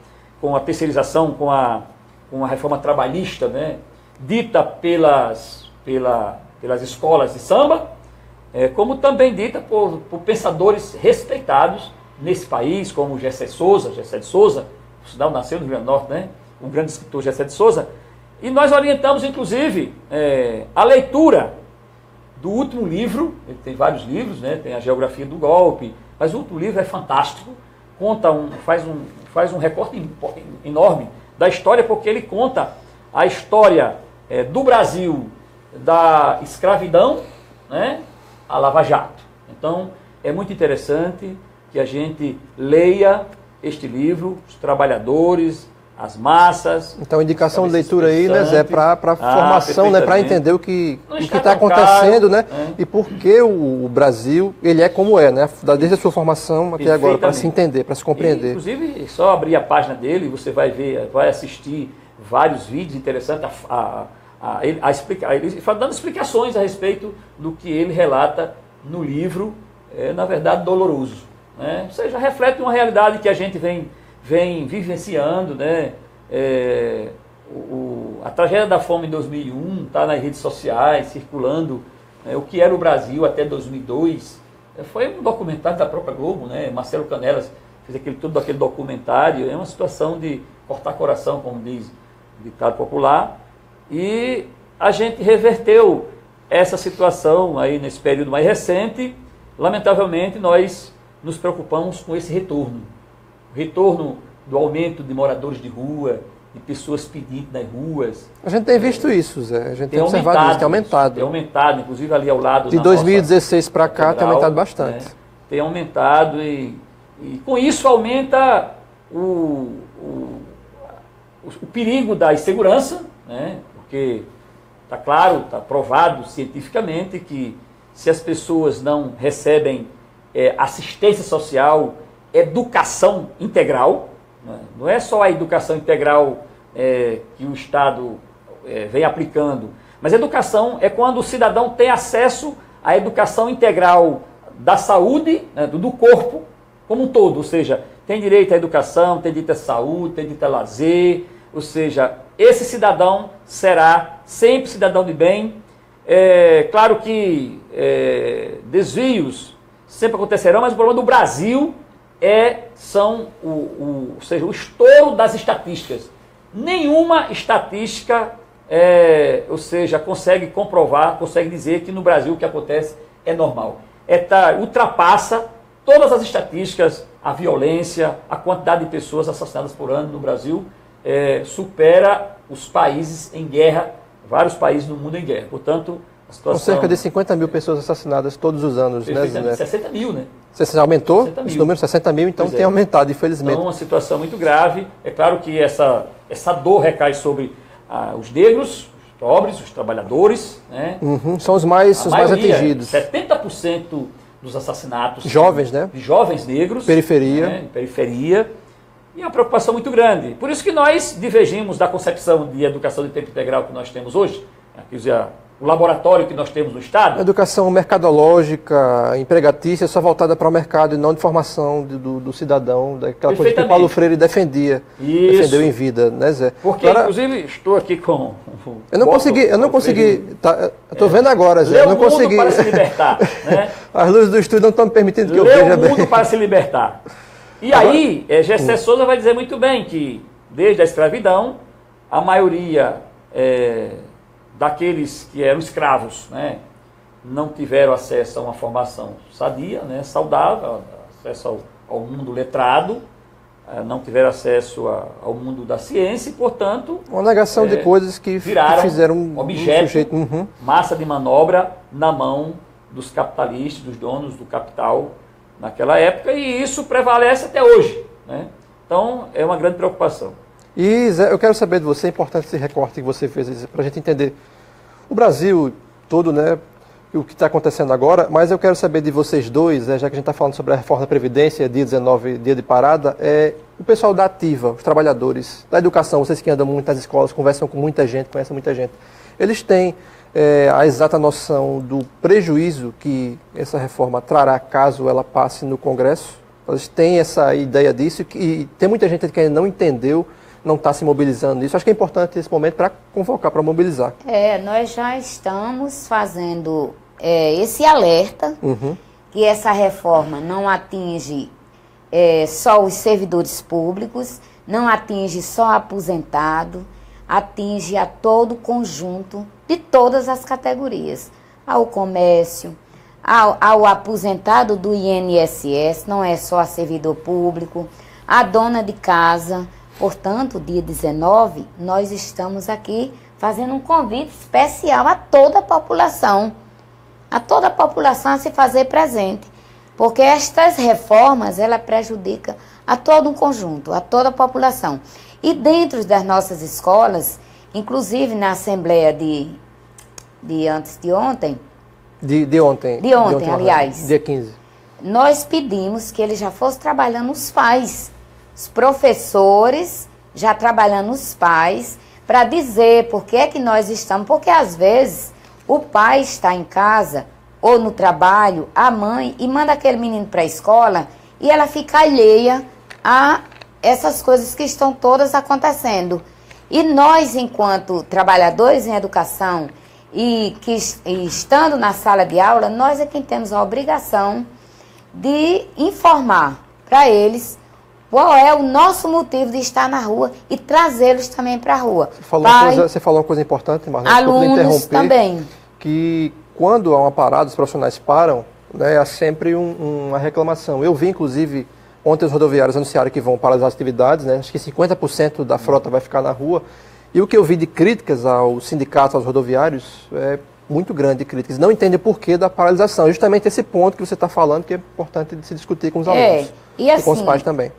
com a terceirização, com a reforma trabalhista, né, dita pelas escolas de samba, como também dita por pensadores respeitados nesse país, como Gessé de Souza, o cidadão nasceu no Rio Grande do Norte, né, um grande escritor, Gessé de Souza, e nós orientamos, inclusive, a leitura do último livro. Ele tem vários livros, né, tem a Geografia do Golpe, mas o último livro é fantástico, faz um recorte enorme da história, porque ele conta a história do Brasil, da escravidão, né, à Lava Jato. Então, é muito interessante que a gente leia este livro, os trabalhadores, as massas. Então, indicação de leitura aí, né, Zé, para formação, né, para entender o que está acontecendo, né, e por que o Brasil, ele é como é, né, desde a sua formação até agora, para se entender, para se compreender. Inclusive, só abrir a página dele, você vai ver, vai assistir vários vídeos interessantes, ele dando explicações a respeito do que ele relata no livro, na verdade, doloroso, né? Ou seja, reflete uma realidade que a gente vem vivenciando, né? A tragédia da fome em 2001 está nas redes sociais, circulando, né? O que era o Brasil até 2002. Foi um documentário da própria Globo, né? Marcelo Canelas fez todo aquele documentário. É uma situação de cortar coração, como diz o ditado popular. E a gente reverteu essa situação aí nesse período mais recente. Lamentavelmente, nós nos preocupamos com esse retorno. O retorno do aumento de moradores de rua, de pessoas pedindo nas ruas. A gente tem visto isso, Zé. A gente tem observado isso, tem aumentado. Tem aumentado, inclusive ali ao lado. De 2016 para cá tem aumentado bastante. Né? Tem aumentado e com isso aumenta o perigo da insegurança, né? Porque está claro, está provado cientificamente que se as pessoas não recebem assistência social, educação integral, né? Não é só a educação integral que o Estado vem aplicando, mas educação é quando o cidadão tem acesso à educação integral da saúde, né, do corpo como um todo, ou seja, tem direito à educação, tem direito à saúde, tem direito a lazer, ou seja, esse cidadão será sempre cidadão de bem. Claro que desvios sempre acontecerão, mas o problema do Brasil são ou seja, o estouro das estatísticas. Nenhuma estatística, ou seja, consegue comprovar, consegue dizer que no Brasil o que acontece é normal. Ultrapassa todas as estatísticas, a violência, a quantidade de pessoas assassinadas por ano no Brasil, supera os países em guerra, vários países no mundo em guerra. Portanto, a situação... Com cerca de 50 mil pessoas assassinadas todos os anos, né, Zé? 60 mil, né? Você aumentou esse número? 60 mil, então tem aumentado, infelizmente. Então, uma situação muito grave. É claro que essa dor recai sobre os negros, os pobres, os trabalhadores, né? São os mais atingidos. 70% dos assassinatos... Jovens, né? De jovens negros. Periferia. Né? Periferia. E é uma preocupação muito grande. Por isso que nós divergimos da concepção de educação de tempo integral que nós temos hoje, quer dizer, o laboratório que nós temos no Estado. Educação mercadológica, empregatícia, só voltada para o mercado e não de formação do cidadão, daquela coisa que o Paulo Freire defendeu em vida, né, Zé? Porque, agora, inclusive, estou aqui com... Eu não consegui, estou vendo agora, Zé, eu não consegui... para se libertar, né? As luzes do estúdio não estão me permitindo que eu veja bem. Lê o mundo para se libertar. E aí, Gessé Souza vai dizer muito bem que, desde a escravidão, a maioria daqueles que eram escravos, né, não tiveram acesso a uma formação sadia, né, saudável, acesso ao mundo letrado, não tiveram acesso ao mundo da ciência e, portanto... Uma negação de coisas que fizeram um sujeito, massa de manobra na mão dos capitalistas, dos donos do capital, naquela época, e isso prevalece até hoje, né? Então, é uma grande preocupação. E, Zé, eu quero saber de você, é importante esse recorte que você fez, para a gente entender o Brasil todo, né, o que está acontecendo agora, mas eu quero saber de vocês dois, já que a gente está falando sobre a reforma da Previdência, dia 19, dia de parada, o pessoal da ativa, os trabalhadores da educação, vocês que andam muito nas escolas, conversam com muita gente, conhecem muita gente, eles têm a exata noção do prejuízo que essa reforma trará caso ela passe no Congresso? Eles têm essa ideia disso e tem muita gente que ainda não entendeu, não está se mobilizando nisso. Acho que é importante esse momento para convocar, para mobilizar. Nós já estamos fazendo esse alerta, que essa reforma não atinge só os servidores públicos, não atinge só aposentado, atinge a todo o conjunto de todas as categorias. Ao comércio, ao aposentado do INSS, não é só a servidor público, a dona de casa. Portanto, dia 19, nós estamos aqui fazendo um convite especial a toda a população a se fazer presente, porque estas reformas, ela prejudica a todo um conjunto, a toda a população. E dentro das nossas escolas, inclusive na Assembleia de antes de ontem... De ontem, aliás. Dia 15. Nós pedimos que ele já fosse trabalhando os pais, os professores, já trabalhando os pais, para dizer por que é que nós estamos. Porque às vezes o pai está em casa ou no trabalho, a mãe, e manda aquele menino para a escola e ela fica alheia a essas coisas que estão todas acontecendo. E nós, enquanto trabalhadores em educação e estando na sala de aula, nós é quem temos a obrigação de informar para eles qual é o nosso motivo de estar na rua e trazê-los também para a rua. Você falou uma coisa importante, Marlene, alunos também. Que quando há uma parada, os profissionais param, né, há sempre uma reclamação. Eu vi, inclusive, ontem os rodoviários anunciaram que vão paralisar as atividades, né, acho que 50% da frota vai ficar na rua. E o que eu vi de críticas aos sindicatos, aos rodoviários, é muito grande de críticas. Não entendem o porquê da paralisação. Justamente esse ponto que você está falando, que é importante de se discutir com os alunos. E assim, com os pais também.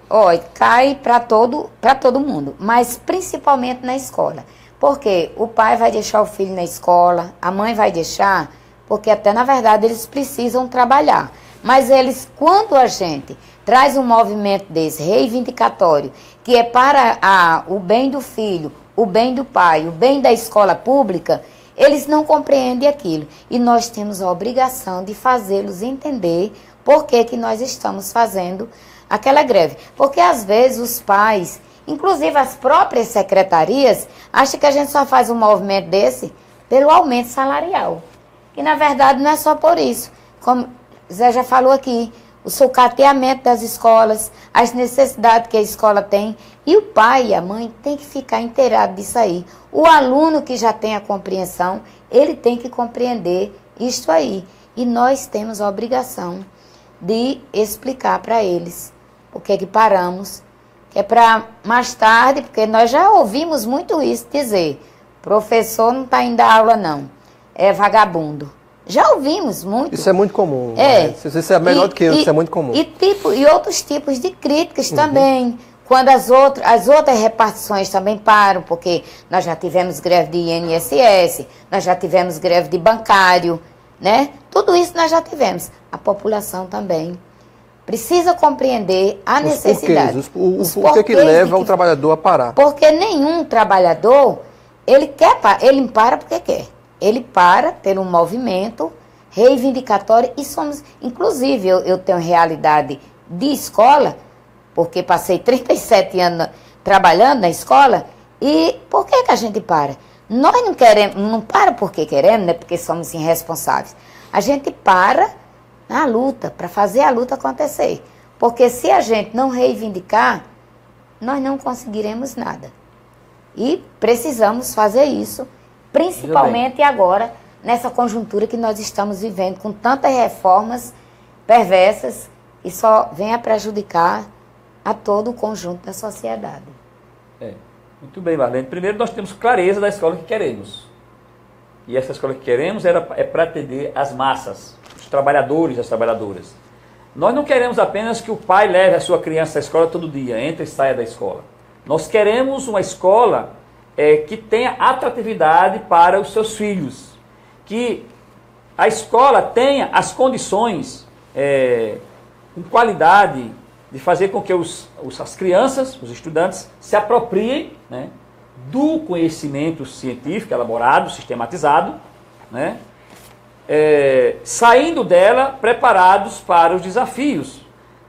Cai para todo mundo, mas principalmente na escola. Porque o pai vai deixar o filho na escola, a mãe vai deixar, porque até na verdade eles precisam trabalhar. Mas eles, quando a gente traz um movimento desse reivindicatório, que é para o bem do filho, o bem do pai, o bem da escola pública, eles não compreendem aquilo. E nós temos a obrigação de fazê-los entender por que nós estamos fazendo aquela greve. Porque às vezes os pais, inclusive as próprias secretarias, acham que a gente só faz um movimento desse pelo aumento salarial. E na verdade não é só por isso. Como Zé já falou aqui, o sucateamento das escolas, as necessidades que a escola tem. E o pai e a mãe têm que ficar inteirados disso aí. O aluno que já tem a compreensão, ele tem que compreender isto aí. E nós temos a obrigação de explicar para eles o que é que paramos, que é para mais tarde, porque nós já ouvimos muito isso dizer, professor não está indo à aula não, é vagabundo. Já ouvimos muito. Isso é muito comum. Né? Isso é melhor do que eu, isso é muito comum. E outros tipos de críticas também. Quando as outras repartições também param, porque nós já tivemos greve de INSS, nós já tivemos greve de bancário, né? Tudo isso nós já tivemos. A população também precisa compreender a necessidade. O que leva o trabalhador a parar? Porque nenhum trabalhador, ele para porque quer. Ele para pelo movimento reivindicatório e somos... Inclusive, eu tenho realidade de escola, porque passei 37 anos trabalhando na escola, e por que a gente para? Nós não queremos, não para porque queremos, né? Porque somos irresponsáveis. A gente para na luta, para fazer a luta acontecer. Porque se a gente não reivindicar, nós não conseguiremos nada. E precisamos fazer isso, principalmente agora, nessa conjuntura que nós estamos vivendo, com tantas reformas perversas, e só vem a prejudicar a todo o conjunto da sociedade. Muito bem, Marlene. Primeiro, nós temos clareza da escola que queremos. E essa escola que queremos é para atender as massas, os trabalhadores e as trabalhadoras. Nós não queremos apenas que o pai leve a sua criança à escola todo dia, entre e saia da escola. Nós queremos uma escola que tenha atratividade para os seus filhos, que a escola tenha as condições com qualidade de fazer com que as crianças, os estudantes, se apropriem, né, do conhecimento científico elaborado, sistematizado, né, saindo dela preparados para os desafios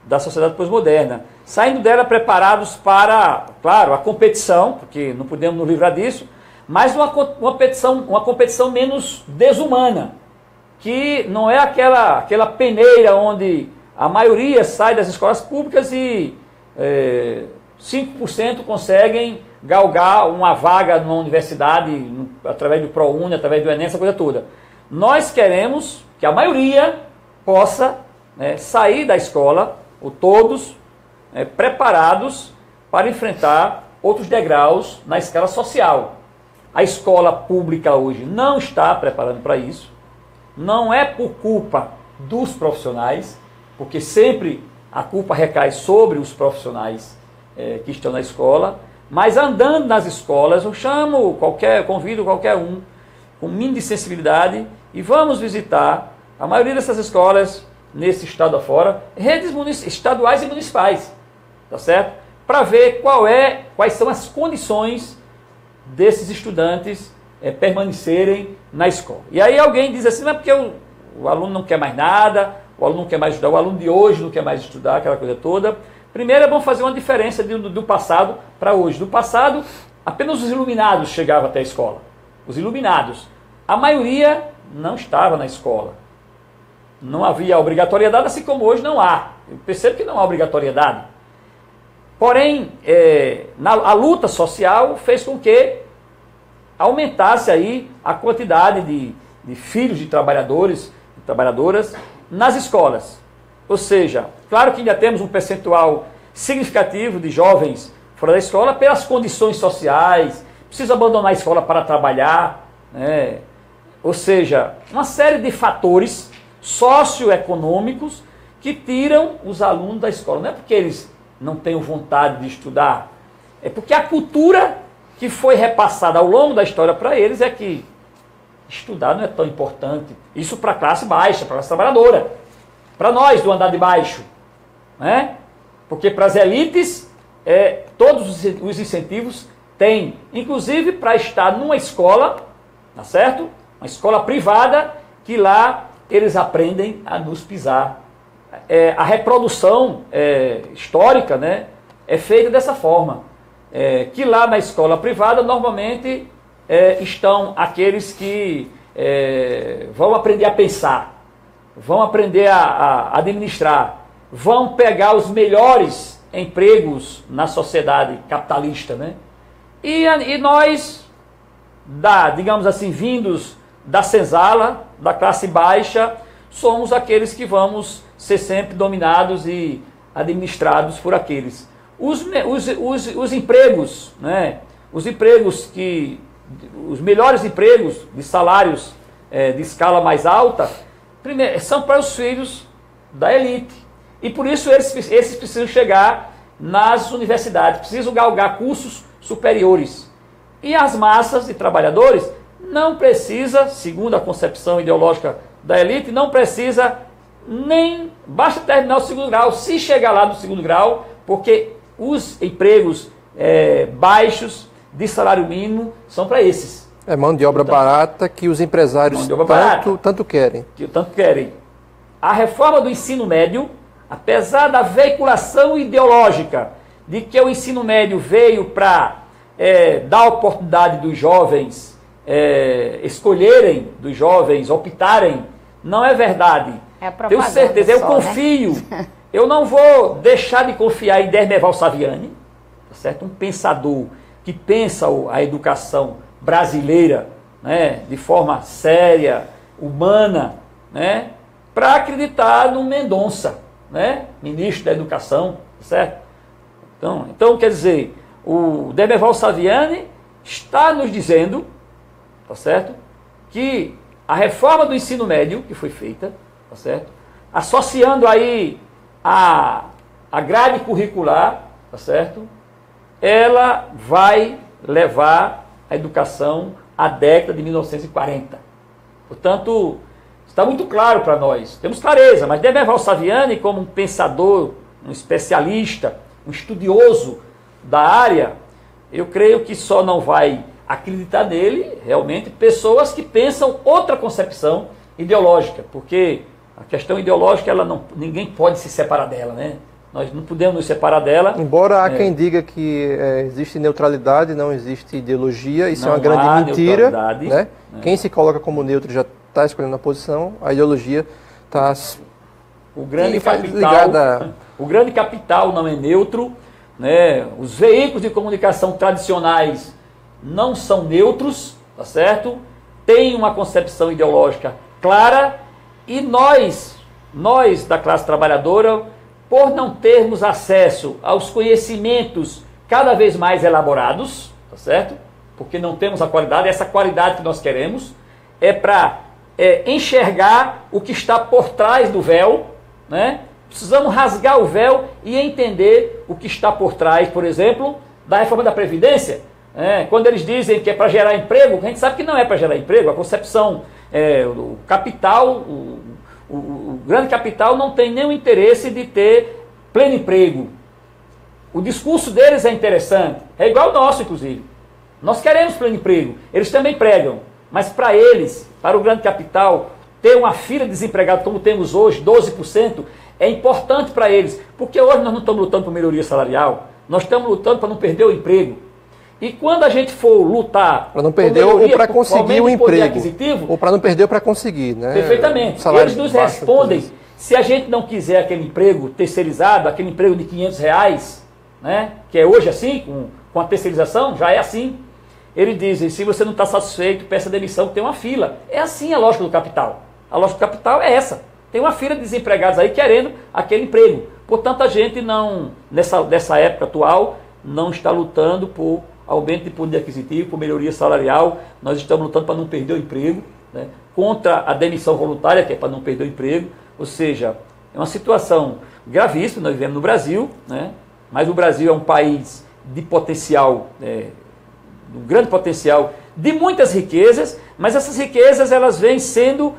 da sociedade pós-moderna, saindo dela preparados para, claro, a competição, porque não podemos nos livrar disso, mas uma competição menos desumana, que não é aquela peneira onde a maioria sai das escolas públicas e 5% conseguem galgar uma vaga numa universidade através do ProUni, através do Enem, essa coisa toda. Nós queremos que a maioria possa, né, sair da escola, ou todos, preparados para enfrentar outros degraus na escala social. A escola pública hoje não está preparando para isso. Não é por culpa dos profissionais, porque sempre a culpa recai sobre os profissionais que estão na escola, mas andando nas escolas, eu convido qualquer um com mínimo de sensibilidade e vamos visitar a maioria dessas escolas nesse estado afora, redes estaduais e municipais, tá certo? Para ver quais são as condições desses estudantes permanecerem na escola. E aí alguém diz assim, não é porque o aluno não quer mais nada, o aluno não quer mais estudar, o aluno de hoje não quer mais estudar, aquela coisa toda. Primeiro é bom fazer uma diferença do passado para hoje. Do passado, apenas os iluminados chegavam até a escola. Os iluminados. A maioria não estava na escola. Não havia obrigatoriedade, assim como hoje não há. Eu percebo que não há obrigatoriedade. Porém, a luta social fez com que aumentasse aí a quantidade de filhos de trabalhadores e trabalhadoras nas escolas. Ou seja, claro que ainda temos um percentual significativo de jovens fora da escola pelas condições sociais, precisa abandonar a escola para trabalhar, né? Ou seja, uma série de fatores socioeconômicos que tiram os alunos da escola. Não é porque eles não tenham vontade de estudar, é porque a cultura que foi repassada ao longo da história para eles é que estudar não é tão importante. Isso para a classe baixa, para a classe trabalhadora. Para nós do andar de baixo, né? Porque para as elites, todos os incentivos têm, inclusive para estar numa escola, tá certo? Uma escola privada, que lá eles aprendem a nos pisar. A reprodução histórica, né, é feita dessa forma. Que lá na escola privada, normalmente, estão aqueles que vão aprender a pensar, vão aprender a administrar, vão pegar os melhores empregos na sociedade capitalista, né? E nós, digamos assim, vindos da senzala, da classe baixa, somos aqueles que vamos ser sempre dominados e administrados por aqueles. Os empregos, né? Os melhores empregos de salários de escala mais alta, primeiro, são para os filhos da elite. E por isso esses precisam chegar nas universidades, precisam galgar cursos superiores. E as massas de trabalhadores não precisa, segundo a concepção ideológica da elite, não precisa nem, basta terminar o segundo grau, se chegar lá no segundo grau, porque os empregos baixos de salário mínimo são para esses. É mão de obra barata que os empresários tanto querem. Tanto querem. A reforma do ensino médio, apesar da veiculação ideológica de que o ensino médio veio para dar oportunidade dos jovens escolherem, dos jovens optarem, não é verdade. Tenho certeza, eu confio. Né? Eu não vou deixar de confiar em Dermeval Saviani, tá certo? Um pensador que pensa a educação brasileira, né, de forma séria, humana, né, para acreditar no Mendonça, né, ministro da Educação, certo? Então, quer dizer, o Dermeval Saviani está nos dizendo, tá certo, que a reforma do ensino médio que foi feita, tá certo, associando aí a grade curricular, tá certo? Ela vai levar a educação à década de 1940. Portanto, está muito claro para nós. Temos clareza, mas Demerval Saviani, como um pensador, um especialista, um estudioso da área, eu creio que só não vai acreditar nele, realmente, pessoas que pensam outra concepção ideológica, porque a questão ideológica, ninguém pode se separar dela, né? Nós não podemos nos separar dela. Embora há quem diga que existe neutralidade, não existe ideologia, isso é uma grande mentira. Né? Quem se coloca como neutro já está escolhendo a posição, a ideologia está ligada. O grande capital não é neutro, né? Os veículos de comunicação tradicionais não são neutros, tá certo? Tem uma concepção ideológica clara e nós da classe trabalhadora, por não termos acesso aos conhecimentos cada vez mais elaborados, tá certo? Porque não temos a qualidade, essa qualidade que nós queremos é para enxergar o que está por trás do véu, né? Precisamos rasgar o véu e entender o que está por trás, por exemplo, da reforma da Previdência. Quando eles dizem que é para gerar emprego, a gente sabe que não é para gerar emprego, a concepção, o capital, o grande capital não tem nenhum interesse de ter pleno emprego. O discurso deles é interessante, é igual ao nosso, inclusive. Nós queremos pleno emprego, eles também pregam, mas para eles, para o grande capital, ter uma fila de desempregados como temos hoje, 12%, é importante para eles, porque hoje nós não estamos lutando por melhoria salarial, nós estamos lutando para não perder o emprego. E quando a gente for lutar para não perder ou para conseguir o emprego, ou para não perder ou para conseguir, né? Perfeitamente. Eles nos respondem, se a gente não quiser aquele emprego terceirizado, aquele emprego de R$500, né? Que é hoje assim, com a terceirização, já é assim. Eles dizem, se você não está satisfeito, peça demissão, tem uma fila. É assim a lógica do capital. A lógica do capital é essa. Tem uma fila de desempregados aí querendo aquele emprego. Portanto, a gente não, nessa época atual, não está lutando por aumento de poder aquisitivo, por melhoria salarial. Nós estamos lutando para não perder o emprego, né? Contra a demissão voluntária, que é para não perder o emprego. Ou seja, é uma situação gravíssima, nós vivemos no Brasil, né? Mas o Brasil é um país de potencial, um grande potencial, de muitas riquezas, mas essas riquezas elas vêm sendo,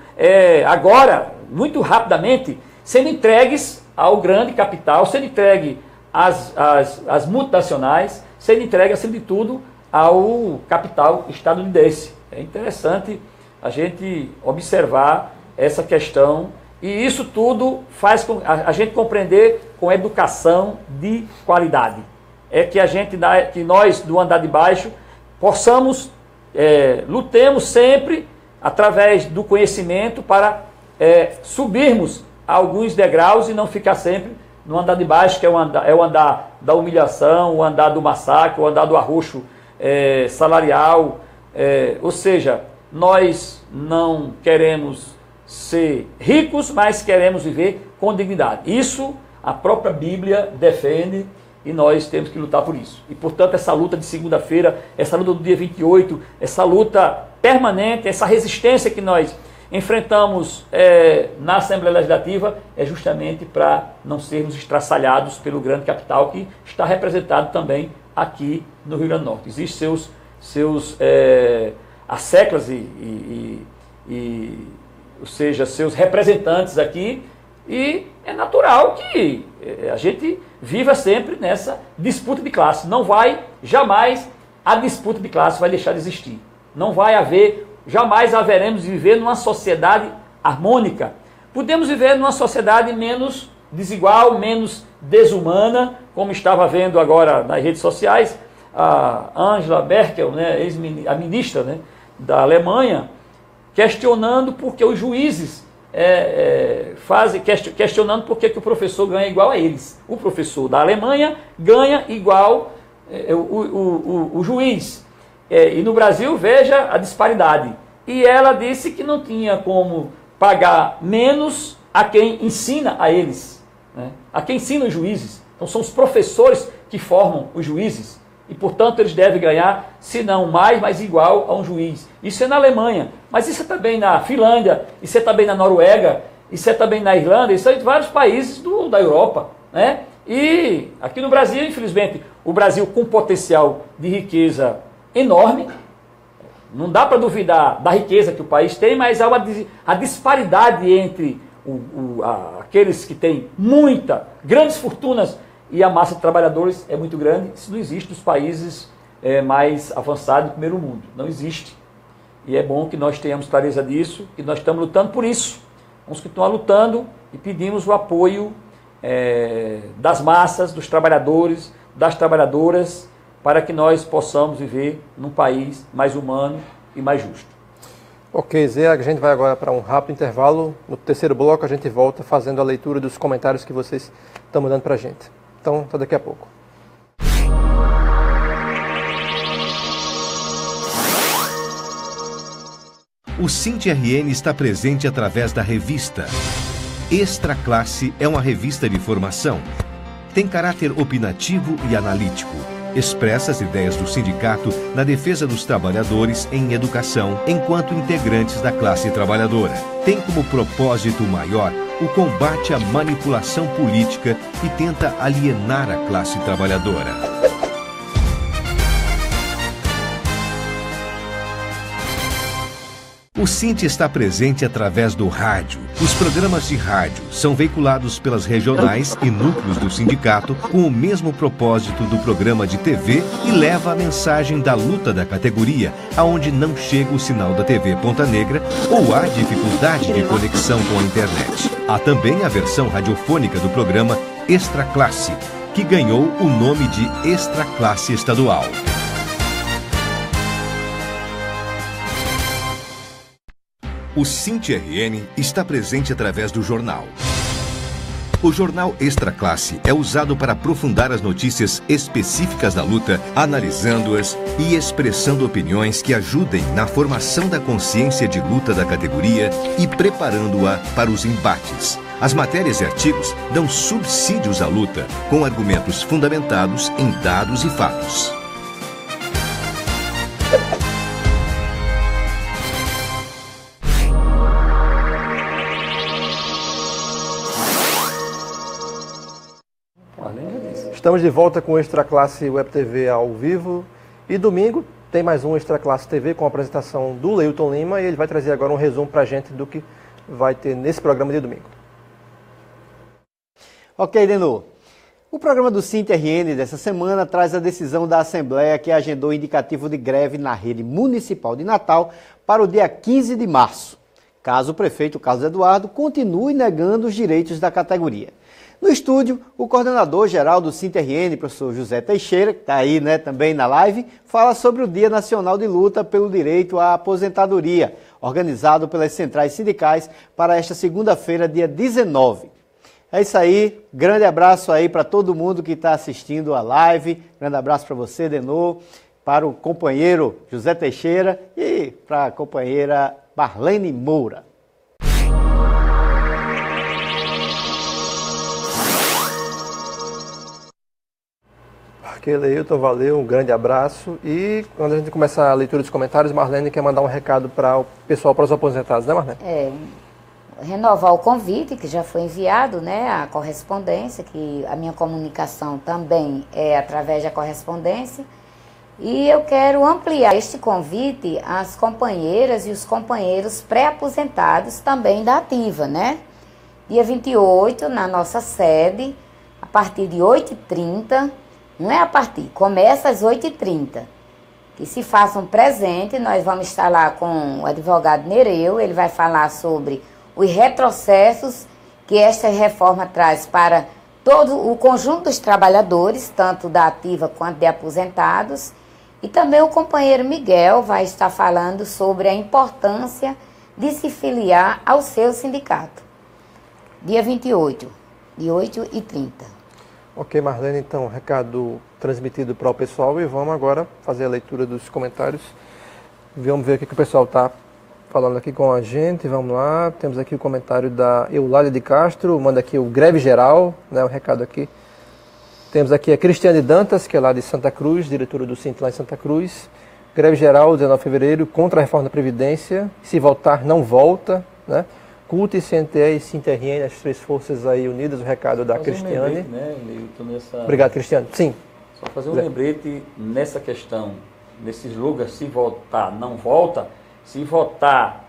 agora, muito rapidamente, sendo entregues ao grande capital, sendo entregue às multinacionais, sendo entregue, acima de tudo, ao capital estadunidense. É interessante a gente observar essa questão e isso tudo faz a gente compreender com educação de qualidade. É que nós, do andar de baixo, possamos, lutemos sempre através do conhecimento para subirmos alguns degraus e não ficar sempre no andar de baixo, que é o andar da humilhação, o andar do massacre, o andar do arroxo salarial. Ou seja, nós não queremos ser ricos, mas queremos viver com dignidade. Isso a própria Bíblia defende e nós temos que lutar por isso. E, portanto, essa luta de segunda-feira, essa luta do dia 28, essa luta permanente, essa resistência que nós enfrentamos na Assembleia Legislativa é justamente para não sermos estraçalhados pelo grande capital que está representado também aqui no Rio Grande do Norte. Existem as séculas ou seja, seus representantes aqui, e é natural que a gente viva sempre nessa disputa de classe. Jamais a disputa de classe vai deixar de existir. Não vai haver, jamais haveremos de viver numa sociedade harmônica. Podemos viver numa sociedade menos desigual, menos desumana, como estava vendo agora nas redes sociais, a Angela Merkel, né, a ministra, né, da Alemanha, questionando porque os juízes questionando porque que o professor ganha igual a eles. O professor da Alemanha ganha igual o juiz. E no Brasil, veja a disparidade. E ela disse que não tinha como pagar menos a quem ensina a eles, né? A quem ensina os juízes. Então são os professores que formam os juízes. E, portanto, eles devem ganhar, se não mais, mas igual a um juiz. Isso é na Alemanha, mas isso é também na Finlândia, isso é também na Noruega, isso é também na Irlanda, isso é em vários países do da Europa, né? E aqui no Brasil, infelizmente, o Brasil com potencial de riqueza enorme, não dá para duvidar da riqueza que o país tem, mas há a disparidade entre aqueles que têm grandes fortunas e a massa de trabalhadores é muito grande. Isso não existe nos países mais avançados do primeiro mundo, não existe. E é bom que nós tenhamos clareza disso, e nós estamos lutando por isso. Vamos continuar lutando e pedimos o apoio das massas, dos trabalhadores, das trabalhadoras, para que nós possamos viver num país mais humano e mais justo. Ok, Zé, a gente vai agora para um rápido intervalo. No terceiro bloco a gente volta fazendo a leitura dos comentários que vocês estão mandando para a gente. Então, até daqui a pouco. O SINT-RN está presente através da revista Extra Classe. É uma revista de formação. Tem caráter opinativo e analítico. Expressa as ideias do sindicato na defesa dos trabalhadores em educação, enquanto integrantes da classe trabalhadora. Tem como propósito maior o combate à manipulação política e tenta alienar a classe trabalhadora. O SINT está presente através do rádio. Os programas de rádio são veiculados pelas regionais e núcleos do sindicato com o mesmo propósito do programa de TV e leva a mensagem da luta da categoria, aonde não chega o sinal da TV Ponta Negra ou há dificuldade de conexão com a internet. Há também a versão radiofônica do programa Extra Classe, que ganhou o nome de Extra Classe Estadual. O SINT-RN está presente através do jornal. O jornal Extra Classe é usado para aprofundar as notícias específicas da luta, analisando-as e expressando opiniões que ajudem na formação da consciência de luta da categoria e preparando-a para os embates. As matérias e artigos dão subsídios à luta, com argumentos fundamentados em dados e fatos. Estamos de volta com o Extra Classe Web TV ao vivo. E domingo tem mais um Extra Classe TV com a apresentação do Leilton Lima, e ele vai trazer agora um resumo para a gente do que vai ter nesse programa de domingo. Ok, Denô. O programa do SINT-RN dessa semana traz a decisão da Assembleia que agendou o indicativo de greve na rede municipal de Natal para o dia 15 de março, caso o prefeito Carlos Eduardo continue negando os direitos da categoria. No estúdio, o coordenador-geral do SINT-RN, professor José Teixeira, que está aí também na live, fala sobre o Dia Nacional de Luta pelo Direito à Aposentadoria, organizado pelas centrais sindicais para esta segunda-feira, dia 19. É isso aí, grande abraço aí para todo mundo que está assistindo a live, grande abraço para você, Denô, para o companheiro José Teixeira e para a companheira Marlene Moura. Ok, Leilton, valeu, um grande abraço. E quando a gente começar a leitura dos comentários, Marlene quer mandar um recado para o pessoal, para os aposentados, né, Marlene? Renovar o convite que já foi enviado, né, a correspondência, que a minha comunicação também é através da correspondência. E eu quero ampliar este convite às companheiras e os companheiros pré-aposentados também da ativa, né? Dia 28, na nossa sede, a partir de 8h30, não é a partir, começa às 8h30. Que se façam presente, nós vamos estar lá com o advogado Nereu, ele vai falar sobre os retrocessos que esta reforma traz para todo o conjunto dos trabalhadores, tanto da ativa quanto de aposentados. E também o companheiro Miguel vai estar falando sobre a importância de se filiar ao seu sindicato. Dia 28, de 8h30. Ok, Marlene, então, recado transmitido para o pessoal, e vamos agora fazer a leitura dos comentários. Vamos ver o que o pessoal está falando aqui com a gente, vamos lá. Temos aqui o comentário da Eulália de Castro, manda aqui o greve geral, né, o recado aqui. Temos aqui a Cristiane Dantas, que é lá de Santa Cruz, diretora do SINT lá em Santa Cruz. Greve geral, 19 de fevereiro, contra a reforma da Previdência. Se voltar, não volta, né? CUT, CNTE e SINT-RN, as três forças aí unidas, o recado da Cristiane. lembrete, né, Leilton, nessa... Obrigado, Cristiane. Sim. Só fazer um lembrete nessa questão, nesse slogans, se votar, não volta, se votar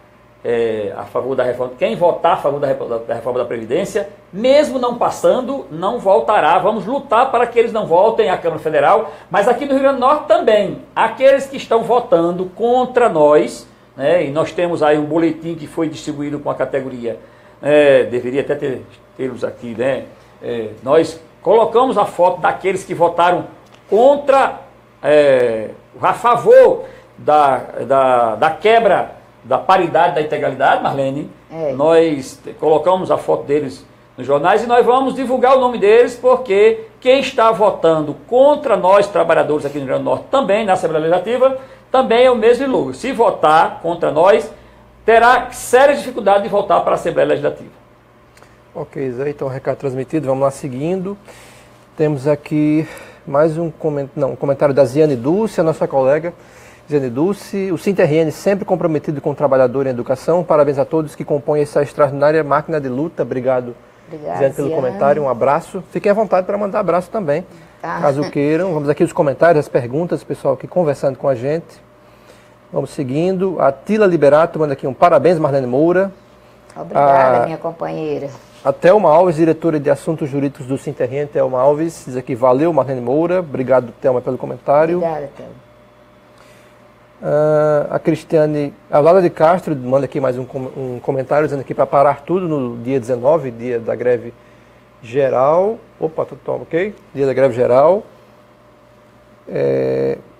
a favor da reforma, quem votar a favor da reforma da Previdência, mesmo não passando, não voltará. Vamos lutar para que eles não voltem à Câmara Federal, mas aqui no Rio Grande do Norte também, aqueles que estão votando contra nós, né, e nós temos aí um boletim que foi distribuído com a categoria, deveria até termos aqui, né, nós colocamos a foto daqueles que votaram contra, a favor da quebra da paridade, da integralidade, Marlene. Nós colocamos a foto deles nos jornais e nós vamos divulgar o nome deles, porque quem está votando contra nós, trabalhadores aqui no Rio Grande do Norte, também na Assembleia Legislativa, também é o mesmo lucro. Se votar contra nós, terá sérias dificuldades de voltar para a Assembleia Legislativa. Ok, Zé, então o recado transmitido, vamos lá seguindo. Temos aqui mais um comentário da Ziane Dulce, a nossa colega. Ziane Dulce, o SINT-RN sempre comprometido com o trabalhador em educação. Parabéns a todos que compõem essa extraordinária máquina de luta. Obrigado, Ziane, pelo comentário. Um abraço. Fiquem à vontade para mandar abraço também, caso queiram. Vamos aqui os comentários, as perguntas, pessoal aqui conversando com a gente. Vamos seguindo. A Tila Liberato manda aqui um parabéns, Marlene Moura. Obrigada, minha companheira. A Thelma Alves, diretora de Assuntos Jurídicos do SINT-RN, Thelma Alves, diz aqui, valeu, Marlene Moura. Obrigado, Thelma, pelo comentário. Obrigada, Thelma. A Cristiane, a Laura de Castro manda aqui mais um comentário dizendo aqui para parar tudo no dia 19, dia da greve geral. Opa, tudo ok? Dia da greve geral.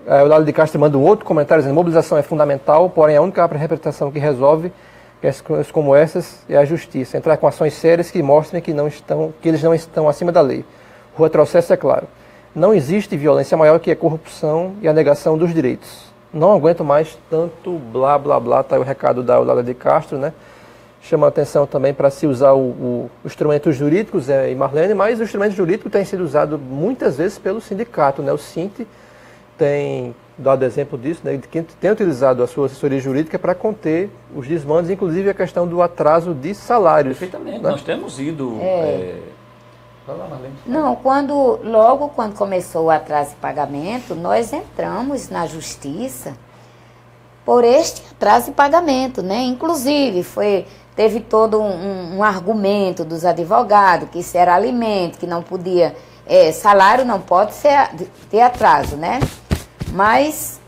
A Laura de Castro manda um outro comentário dizendo mobilização é fundamental, porém a única representação que resolve questões como essas é a justiça. Entrar com ações sérias que mostrem que eles não estão acima da lei. O retrocesso é claro. Não existe violência maior que a corrupção e a negação dos direitos. Não aguento mais tanto blá, blá, blá, tá aí o recado da Eulalia de Castro, né? Chama a atenção também para se usar os instrumentos jurídicos, e Marlene, mas o instrumento jurídico tem sido usado muitas vezes pelo sindicato, né? O SINT tem dado exemplo disso, né? De que tem utilizado a sua assessoria jurídica para conter os desmandos, inclusive a questão do atraso de salários. Perfeitamente, né? Nós temos ido... Vai lá, Marlene. Não, logo quando começou o atraso de pagamento, nós entramos na justiça por este atraso de pagamento, né? Inclusive, teve todo um argumento dos advogados, que isso era alimento, que não podia, salário não pode ter atraso, né? Mas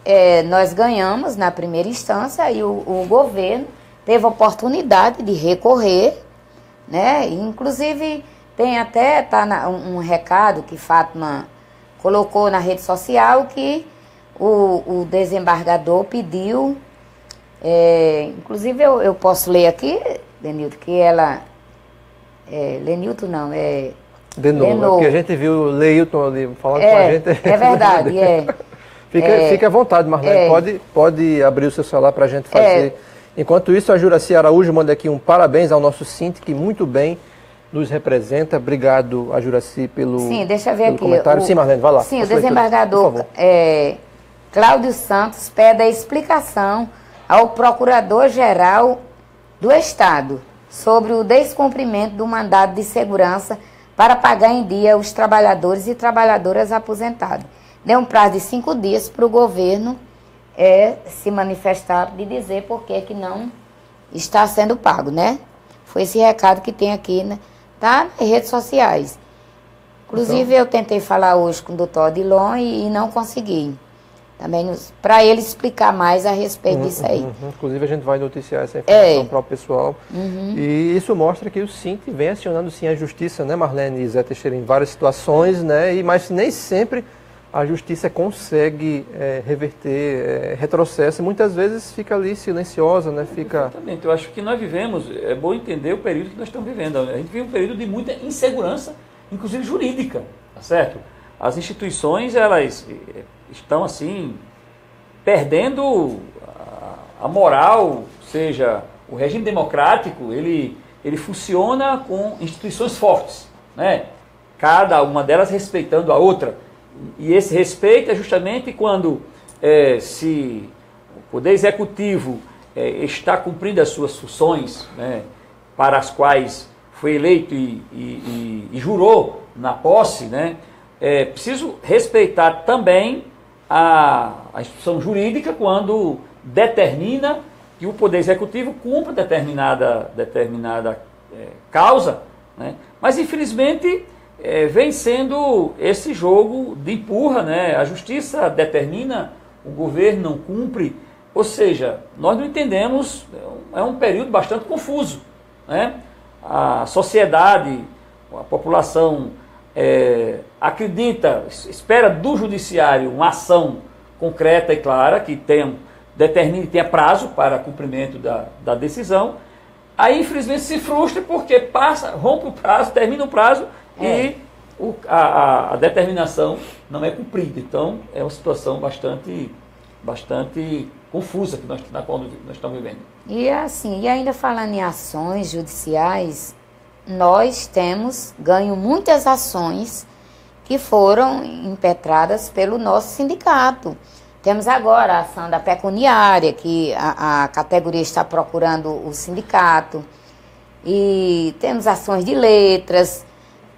nós ganhamos na primeira instância e o governo teve a oportunidade de recorrer, né? Inclusive... Tem até um recado que Fátima colocou na rede social que o desembargador pediu, inclusive eu posso ler aqui, Lenilton, que ela... Lenilton não, Denô, porque a gente viu o Leilton ali falando com a gente. É verdade, Fica à vontade, Marlene, pode abrir o seu celular para a gente fazer. Enquanto isso, a Juraci Araújo manda aqui um parabéns ao nosso SINT, que muito bem nos representa. Obrigado a Juraci pelo comentário. Sim, Marlene, vai lá. Sim, o desembargador Cláudio Santos pede a explicação ao Procurador-Geral do Estado sobre o descumprimento do mandado de segurança para pagar em dia os trabalhadores e trabalhadoras aposentados. Deu um prazo de 5 dias para o governo se manifestar de dizer por que não está sendo pago, né? Foi esse recado que tem aqui, né? Tá nas redes sociais. Inclusive, eu tentei falar hoje com o doutor Odilon e não consegui. Também para ele explicar mais a respeito disso aí. Inclusive, a gente vai noticiar essa informação para o pessoal. E isso mostra que o SINT vem acionando sim a justiça, né, Marlene e Zé Teixeira, em várias situações, né? Mas nem sempre a justiça consegue reverter retrocesso. Muitas vezes fica ali silenciosa, né? Exatamente. Eu acho que nós vivemos, é bom entender o período que nós estamos vivendo. A gente vive um período de muita insegurança, inclusive jurídica, tá certo? As instituições, elas estão assim, perdendo a moral, ou seja, o regime democrático, ele funciona com instituições fortes, né? Cada uma delas respeitando a outra. E esse respeito é justamente quando se o Poder Executivo está cumprindo as suas funções, né, para as quais foi eleito e jurou na posse, né, é preciso respeitar também a instituição jurídica quando determina que o Poder Executivo cumpra determinada causa, né? Mas infelizmente vem sendo esse jogo de empurra, né? A Justiça determina, o governo não cumpre, ou seja, nós não entendemos, é um período bastante confuso, né? A sociedade, a população acredita, espera do judiciário uma ação concreta e clara que tenha prazo para cumprimento da decisão. Aí infelizmente se frustra porque rompe o prazo, termina o prazo e a determinação não é cumprida. Então é uma situação bastante confusa na qual nós estamos vivendo. E assim, e ainda falando em ações judiciais, nós temos ganho muitas ações que foram impetradas pelo nosso sindicato. Temos agora a ação da pecuniária, que a categoria está procurando o sindicato. E temos ações de letras.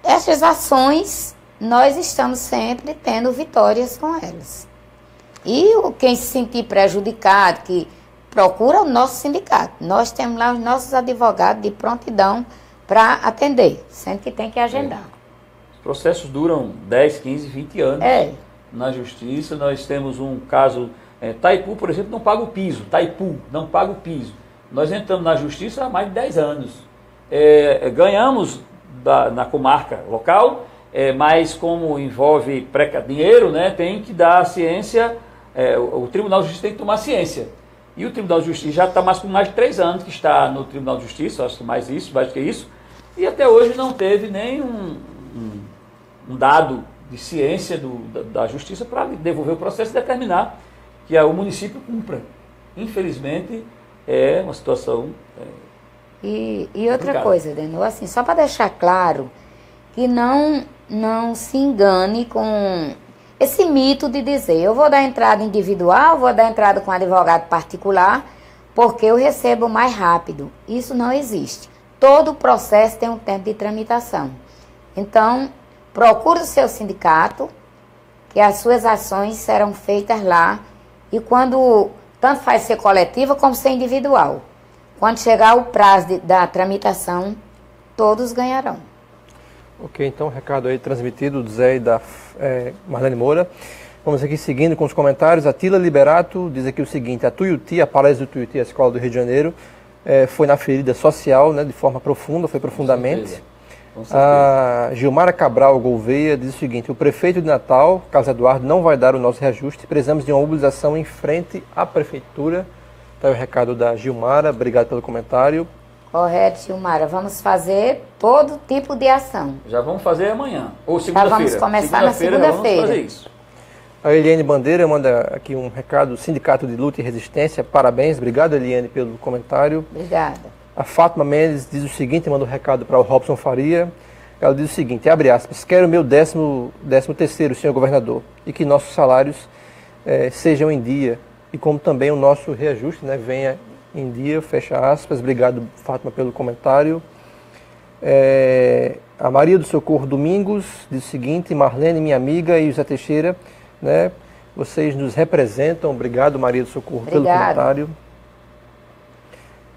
Essas ações, nós estamos sempre tendo vitórias com elas. E quem se sentir prejudicado, que procura o nosso sindicato. Nós temos lá os nossos advogados de prontidão para atender, sendo que tem que agendar. Os processos duram 10, 15, 20 anos na justiça. Nós temos um caso, Itaipu, por exemplo, não paga o piso. Itaipu não paga o piso. Nós entramos na justiça há mais de 10 anos. Ganhamos na comarca local, mas como envolve dinheiro, né, tem que dar a ciência, o Tribunal de Justiça tem que tomar ciência. E o Tribunal de Justiça já está com mais de 3 anos que está no Tribunal de Justiça, acho que mais do que isso, e até hoje não teve nem um dado de ciência da Justiça para devolver o processo e determinar que o município cumpra. Infelizmente, é uma situação E outra coisa, Denô, assim, só para deixar claro que não se engane com esse mito de dizer, eu vou dar entrada individual, vou dar entrada com advogado particular, porque eu recebo mais rápido. Isso não existe. Todo o processo tem um tempo de tramitação. Então, procure o seu sindicato, que as suas ações serão feitas lá, e quando, tanto faz ser coletiva como ser individual. Quando chegar o prazo da tramitação, todos ganharão. Ok, então, recado aí transmitido do Zé e da Marlene Moura. Vamos aqui seguindo com os comentários. A Tila Liberato diz aqui o seguinte: a Tuiuti, a palestra do Tuiuti, a Escola do Rio de Janeiro, foi na ferida social, né, de forma profunda, foi profundamente. Com certeza. A Gilmara Cabral Gouveia diz o seguinte: o prefeito de Natal, Carlos Eduardo, não vai dar o nosso reajuste, precisamos de uma mobilização em frente à prefeitura. Está o recado da Gilmara, obrigado pelo comentário. Correto, Gilmara. Vamos fazer todo tipo de ação. Já vamos fazer amanhã, ou segunda-feira. Já vamos começar na segunda-feira. Vamos fazer isso. A Eliane Bandeira manda aqui um recado, Sindicato de Luta e Resistência, parabéns, obrigado Eliane pelo comentário. Obrigada. A Fátima Mendes diz o seguinte, manda um recado para o Robson Faria, ela diz o seguinte, abre aspas, quero o meu 13º, senhor governador, e que nossos salários sejam em dia, e como também o nosso reajuste, né, venha em dia, fecha aspas, obrigado Fátima pelo comentário. A Maria do Socorro Domingos diz o seguinte, Marlene, minha amiga, e o Zé Teixeira, né, vocês nos representam, obrigado Maria do Socorro pelo comentário.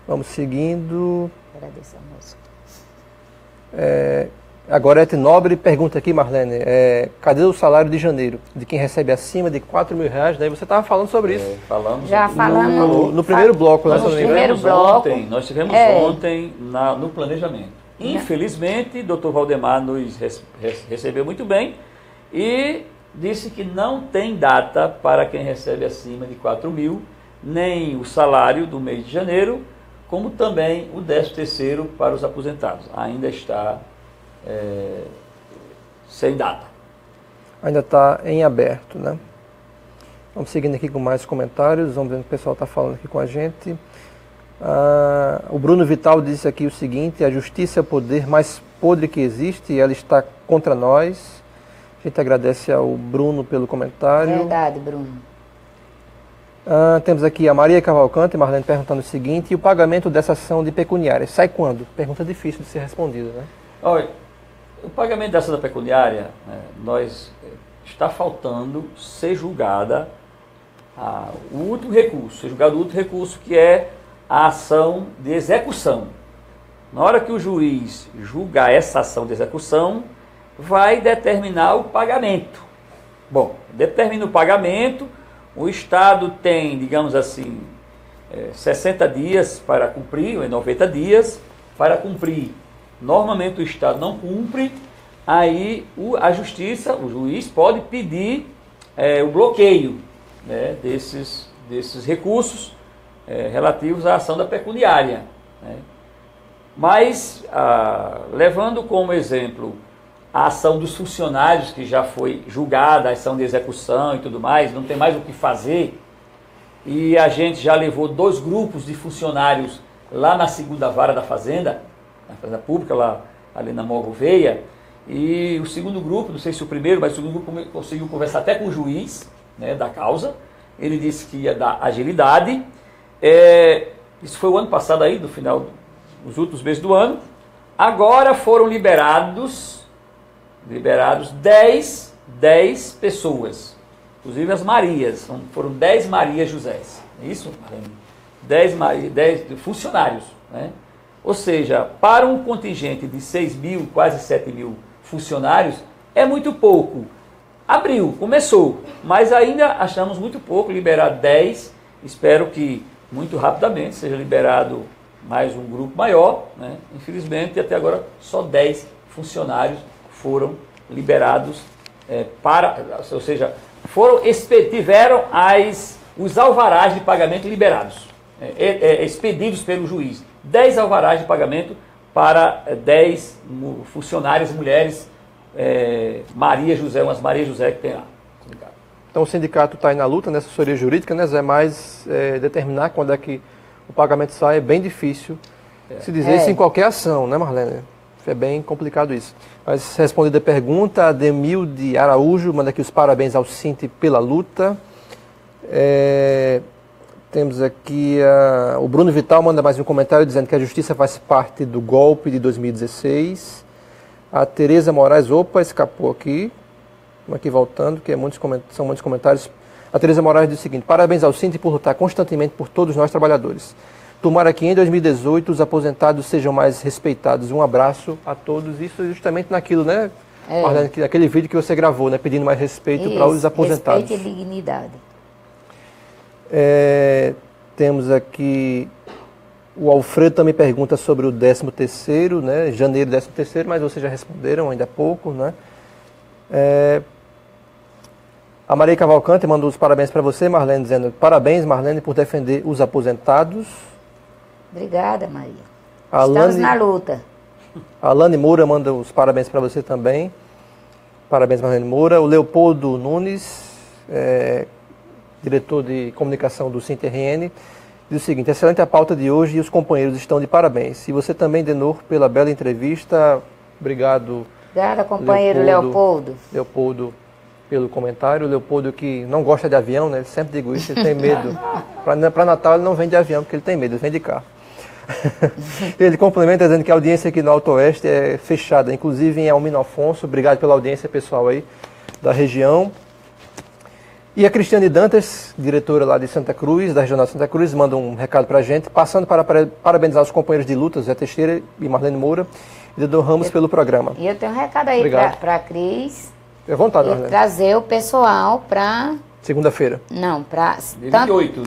Vamos seguindo. Agradeço, moço. Agora Ete Nobre pergunta aqui, Marlene, cadê o salário de janeiro? De quem recebe acima de R$4.000, né? Você estava falando sobre isso. Falamos. Já falamos. No primeiro bloco. Nós tivemos ontem no planejamento. Infelizmente, Dr. Valdemar nos recebeu muito bem e disse que não tem data para quem recebe acima de 4.000, nem o salário do mês de janeiro, como também o 13º para os aposentados. Ainda está sem data. Ainda está em aberto, né? Vamos seguindo aqui com mais comentários, vamos ver o que o pessoal está falando aqui com a gente. O Bruno Vital disse aqui o seguinte, a justiça é o poder mais podre que existe e ela está contra nós. A gente agradece ao Bruno pelo comentário. Verdade, Bruno. Temos aqui a Maria Cavalcante, Marlene, perguntando o seguinte: e o pagamento dessa ação de pecuniária sai quando? Pergunta difícil de ser respondida, né? Olha, o pagamento dessa da pecuniária, está faltando ser julgada o último recurso, ser julgado o último recurso, que é a ação de execução. Na hora que o juiz julgar essa ação de execução, vai determinar o pagamento. Bom, determina o pagamento, o Estado tem, digamos assim, 60 dias para cumprir, ou 90 dias para cumprir. Normalmente o Estado não cumpre, aí a Justiça, o juiz, pode pedir o bloqueio, né, desses recursos relativos à ação da pecuniária, né. Mas, levando como exemplo a ação dos funcionários, que já foi julgada, a ação de execução e tudo mais, não tem mais o que fazer, e a gente já levou 2 grupos de funcionários lá na 2ª Vara da Fazenda, na Fazenda Pública, lá ali na Mova Veia, e o segundo grupo, não sei se o primeiro, mas o segundo grupo conseguiu conversar até com o juiz, né, da causa. Ele disse que ia dar agilidade. Isso foi o ano passado aí, no final dos últimos meses do ano. Agora foram liberados 10 pessoas, inclusive as Marias, foram 10 Maria Josés, é isso? 10 funcionários, né? Ou seja, para um contingente de 6 mil, quase 7 mil funcionários, é muito pouco. Abriu, começou, mas ainda achamos muito pouco liberar 10, espero que muito rapidamente seja liberado mais um grupo maior, né? Infelizmente, até agora, só 10 funcionários foram liberados ou seja, tiveram os alvarás de pagamento liberados, expedidos pelo juiz. 10 alvarás de pagamento para 10 funcionárias mulheres, Maria José, umas Maria José que tem lá. Então o sindicato está aí na luta, nessa assessoria jurídica, né, Zé? Mas determinar quando é que o pagamento sai é bem difícil se dizer isso em qualquer ação, né, Marlene? É bem complicado isso. Mas respondida a pergunta, a Demil de Araújo manda aqui os parabéns ao Cinti pela luta. Temos aqui o Bruno Vital manda mais um comentário dizendo que a justiça faz parte do golpe de 2016. A Tereza Moraes, escapou aqui. Vamos aqui voltando, que são muitos comentários. A Tereza Moraes diz o seguinte: parabéns ao Cinti por lutar constantemente por todos nós trabalhadores. Tomara que em 2018 os aposentados sejam mais respeitados. Um abraço a todos. Isso justamente naquilo, né? Marlene, aquele vídeo que você gravou, né? Pedindo mais respeito para os aposentados. Respeito e dignidade. Temos aqui o Alfredo também pergunta sobre o 13º, né? Janeiro 13º, mas vocês já responderam ainda há pouco, né? A Maria Cavalcante mandou os parabéns para você, Marlene, dizendo: parabéns, Marlene, por defender os aposentados. Obrigada, Maria. Estamos na luta. A Alane Moura manda os parabéns para você também. Parabéns, Marlene Moura. O Leopoldo Nunes, diretor de comunicação do Cinti-RN, diz o seguinte: excelente a pauta de hoje e os companheiros estão de parabéns. E você também, Denor, pela bela entrevista. Obrigado. Obrigada, companheiro Leopoldo. Leopoldo, pelo comentário. O Leopoldo, que não gosta de avião, né? Ele sempre digo isso, ele tem medo. Para Natal ele não vem de avião, porque ele tem medo, ele vem de carro. Ele complementa dizendo que a audiência aqui no Alto Oeste é fechada, inclusive em Almino Afonso. Obrigado pela audiência, pessoal aí da região. E a Cristiane Dantas, diretora lá de Santa Cruz, da Regional de Santa Cruz, manda um recado para a gente, passando para parabenizar os companheiros de luta, Zé Teixeira e Marlene Moura, e Dedor Ramos pelo programa. E eu tenho um recado aí para a Cris. Fique à vontade, Marlene. Trazer o pessoal para... Segunda-feira. Não, para...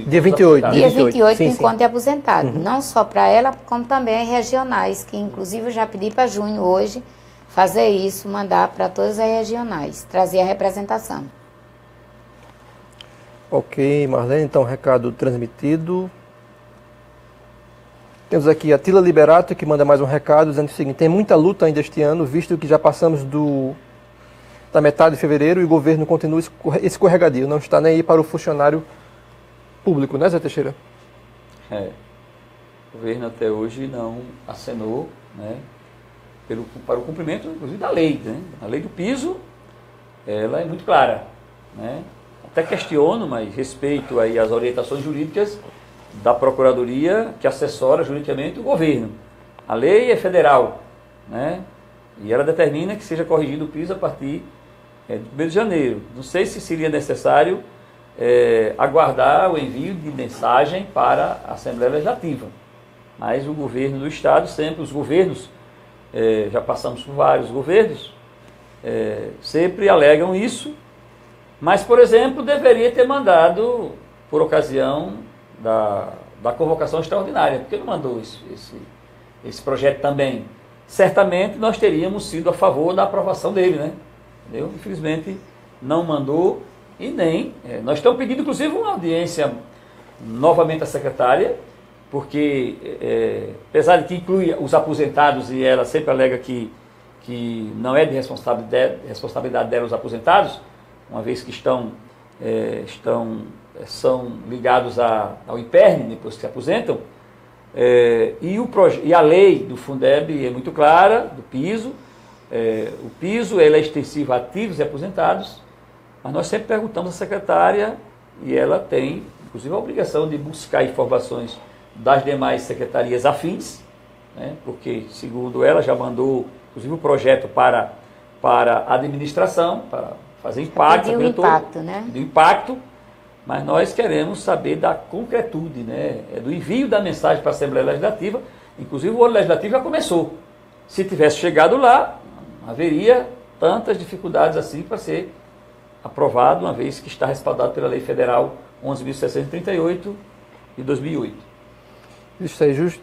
Dia 28. Dia 28, sim, encontro de aposentado. Não só para ela, como também regionais, que inclusive eu já pedi para Júnior hoje fazer isso, mandar para todas as regionais, trazer a representação. Ok, Marlene, então recado transmitido. Temos aqui a Tila Liberato, que manda mais um recado, dizendo o seguinte: tem muita luta ainda este ano, visto que já passamos da metade de fevereiro e o governo continua escorregadio, não está nem aí para o funcionário público, né, Zé Teixeira? O governo até hoje não acenou, né, para o cumprimento, inclusive, da lei, né? A lei do piso, ela é muito clara, né? até questiono, mas respeito aí as orientações jurídicas da Procuradoria que assessora juridicamente o governo. A lei é federal, né? E ela determina que seja corrigido o piso a partir do 1º de janeiro. Não sei se seria necessário aguardar o envio de mensagem para a Assembleia Legislativa. Mas o governo do Estado, sempre os governos, já passamos por vários governos, sempre alegam isso. Mas, por exemplo, deveria ter mandado, por ocasião da convocação extraordinária, porque não mandou esse projeto também. Certamente nós teríamos sido a favor da aprovação dele, né? Entendeu? Infelizmente não mandou e nem... nós estamos pedindo, inclusive, uma audiência novamente à secretária, porque, apesar de que inclui os aposentados, e ela sempre alega que não é de responsabilidade dela os aposentados, uma vez que são ligados ao IPERN, depois que se aposentam, e a lei do Fundeb é muito clara, do piso. O piso ele é extensivo a ativos e aposentados, mas nós sempre perguntamos à secretária, e ela tem, inclusive, a obrigação de buscar informações das demais secretarias afins, né, porque, segundo ela, já mandou, inclusive, o projeto para a administração, para fazer impacto, do impacto, mas nós queremos saber da concretude, né, do envio da mensagem para a Assembleia Legislativa. Inclusive o ano legislativo já começou. Se tivesse chegado lá, haveria tantas dificuldades assim para ser aprovado, uma vez que está respaldado pela Lei Federal 11.638 de 2008.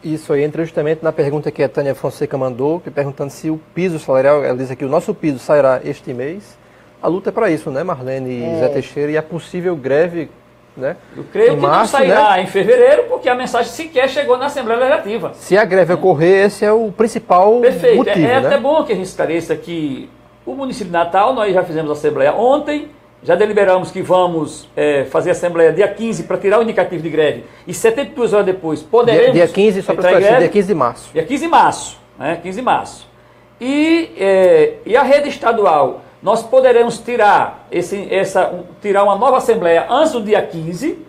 Isso aí entra justamente na pergunta que a Tânia Fonseca mandou, perguntando se o piso salarial, ela diz aqui, o nosso piso sairá este mês. A luta é para isso, né, Marlene e Zé Teixeira, e a possível greve, né? Eu creio que não sairá em fevereiro, porque a mensagem sequer chegou na Assembleia Legislativa. Se a greve ocorrer, esse é o principal motivo. É até bom que a gente esclareça que o município de Natal, nós já fizemos a Assembleia ontem, já deliberamos que vamos fazer a Assembleia dia 15 para tirar o indicativo de greve, e 72 horas depois poderemos... Dia 15, só para esclarecer, dia 15 de março. Dia 15 de março, né? 15 de março. E a rede estadual... Nós poderemos tirar uma nova Assembleia antes do dia 15,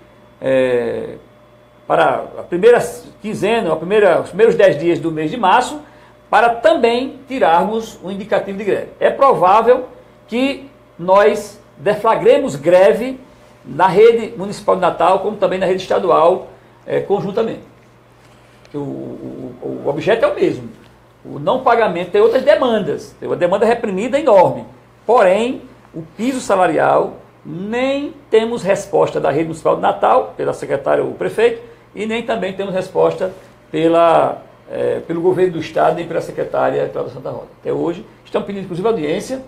para a primeira quinzena, os primeiros 10 dias do mês de março, para também tirarmos o indicativo de greve. É provável que nós deflagremos greve na rede municipal de Natal, como também na rede estadual, conjuntamente. O objeto é o mesmo. O não pagamento tem outras demandas, tem uma demanda reprimida enorme. Porém, o piso salarial, nem temos resposta da rede municipal de Natal, pela secretária ou prefeito, e nem também temos resposta pelo governo do estado, nem pela secretária Cláudia Santa Rosa. Até hoje, estamos pedindo inclusive audiência,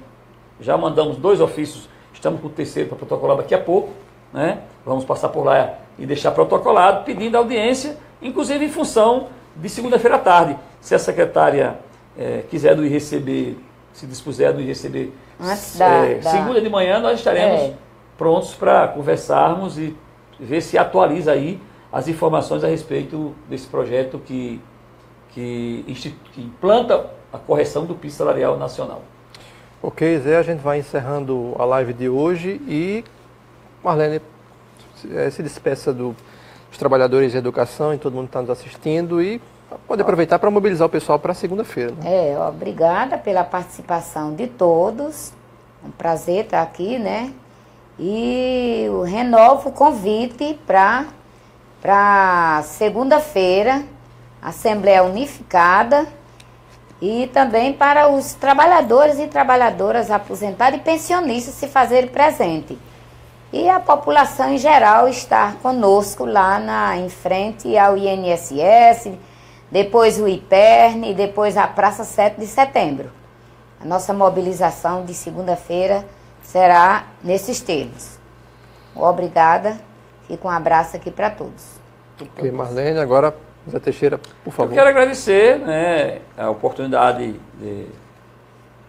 já mandamos 2 ofícios, estamos com o 3º para protocolar daqui a pouco, né? Vamos passar por lá e deixar protocolado, pedindo audiência, inclusive em função de segunda-feira à tarde. Se a secretária quiser nos receber, se dispuser a nos receber segunda de manhã, nós estaremos prontos para conversarmos e ver se atualiza aí as informações a respeito desse projeto que implanta a correção do piso salarial nacional. Ok, Zé, a gente vai encerrando a live de hoje e Marlene se despeça dos trabalhadores de educação e todo mundo que está nos assistindo e pode aproveitar para mobilizar o pessoal para segunda-feira. Né? Obrigada pela participação de todos. É um prazer estar aqui, né? E eu renovo o convite para segunda-feira, Assembleia Unificada, e também para os trabalhadores e trabalhadoras aposentados e pensionistas se fazerem presente. E a população em geral estar conosco lá em frente ao INSS, depois o IPERN e depois a Praça 7 de Setembro. A nossa mobilização de segunda-feira será nesses termos. Obrigada. Fica um abraço aqui para todos. Ok, Marlene, agora Zé Teixeira, por favor. Eu quero agradecer, né, a oportunidade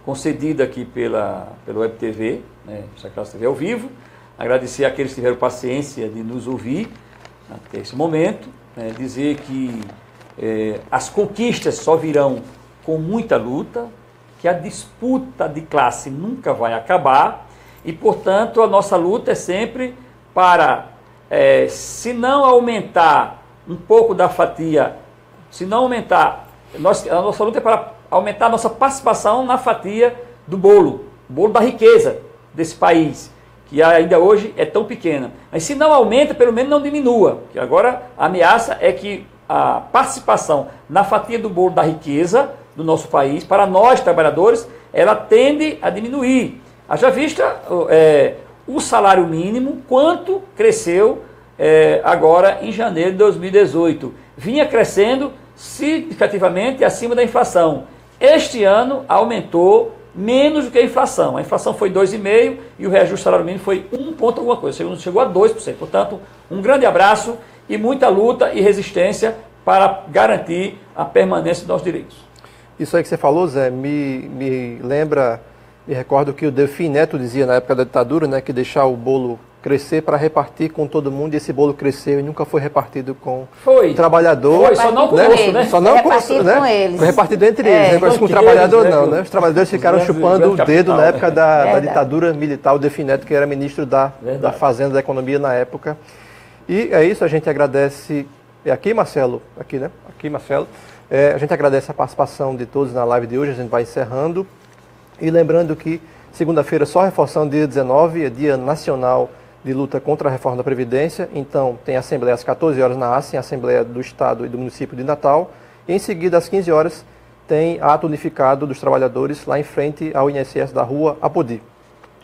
concedida aqui pelo Web TV, né, Sacraus TV ao vivo. Agradecer àqueles que tiveram paciência de nos ouvir até esse momento. Né, dizer que as conquistas só virão com muita luta, que a disputa de classe nunca vai acabar E, portanto, a nossa luta é sempre para, se não aumentar um pouco da fatia, se não aumentar, a nossa luta é para aumentar a nossa participação na fatia do bolo da riqueza desse país, que ainda hoje é tão pequena. Mas se não aumenta, pelo menos não diminua, que agora a ameaça é que a participação na fatia do bolo da riqueza do nosso país, para nós trabalhadores, ela tende a diminuir. Haja vista o salário mínimo, quanto cresceu agora em janeiro de 2018. Vinha crescendo significativamente acima da inflação. Este ano aumentou menos do que a inflação. A inflação foi 2,5% e o reajuste do salário mínimo foi 1 ponto alguma coisa, chegou a 2%. Portanto, um grande abraço e muita luta e resistência para garantir a permanência dos nossos direitos. Isso aí que você falou, Zé, me lembra, me recordo que o Delfim Neto dizia na época da ditadura, né, que deixar o bolo crescer para repartir com todo mundo, e esse bolo cresceu e nunca foi repartido com o trabalhador. Foi, só não conosco, né? Só não repartido com eles. Foi repartido entre eles, mas com o trabalhador não, né? Os trabalhadores ficaram chupando o dedo na época da ditadura militar, o Delfim Neto, que era ministro da Fazenda, da Economia na época. E é isso, a gente agradece. É aqui, Marcelo? Aqui, né? Aqui, Marcelo. A gente agradece a participação de todos na live de hoje, a gente vai encerrando. E lembrando que segunda-feira, só reforçando, dia 19, é Dia Nacional de Luta contra a Reforma da Previdência. Então, tem assembleia às 14 horas na ACEM, Assembleia do Estado e do Município de Natal. E em seguida, às 15 horas, tem ato unificado dos trabalhadores lá em frente ao INSS da Rua Apodi.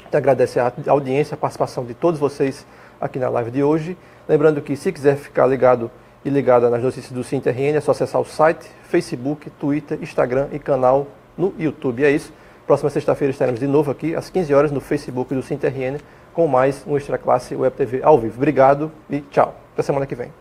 Então, agradece a audiência, a participação de todos vocês aqui na live de hoje. Lembrando que, se quiser ficar ligado e ligada nas notícias do SINTRN, é só acessar o site, Facebook, Twitter, Instagram e canal no YouTube. É isso. Próxima sexta-feira estaremos de novo aqui às 15 horas no Facebook do SINTRN com mais um Extra Classe Web TV ao vivo. Obrigado e tchau. Até semana que vem.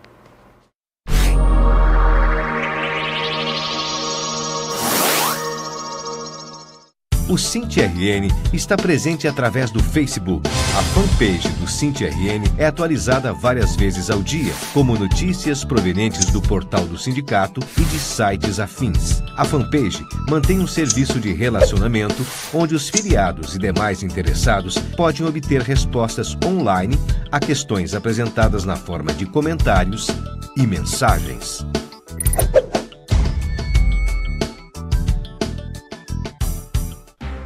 O SINTRN está presente através do Facebook. A fanpage do SINTRN é atualizada várias vezes ao dia, como notícias provenientes do portal do sindicato e de sites afins. A fanpage mantém um serviço de relacionamento onde os filiados e demais interessados podem obter respostas online a questões apresentadas na forma de comentários e mensagens.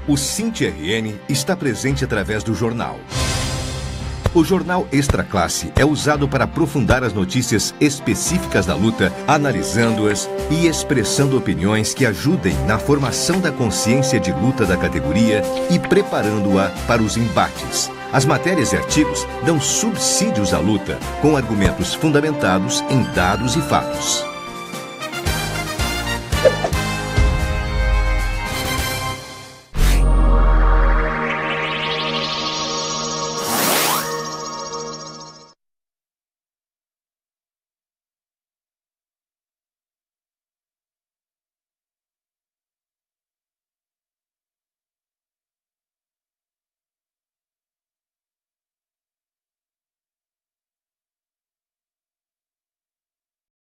O SINTRN está presente através do jornal. O jornal Extra Classe é usado para aprofundar as notícias específicas da luta, analisando-as e expressando opiniões que ajudem na formação da consciência de luta da categoria e preparando-a para os embates. As matérias e artigos dão subsídios à luta, com argumentos fundamentados em dados e fatos.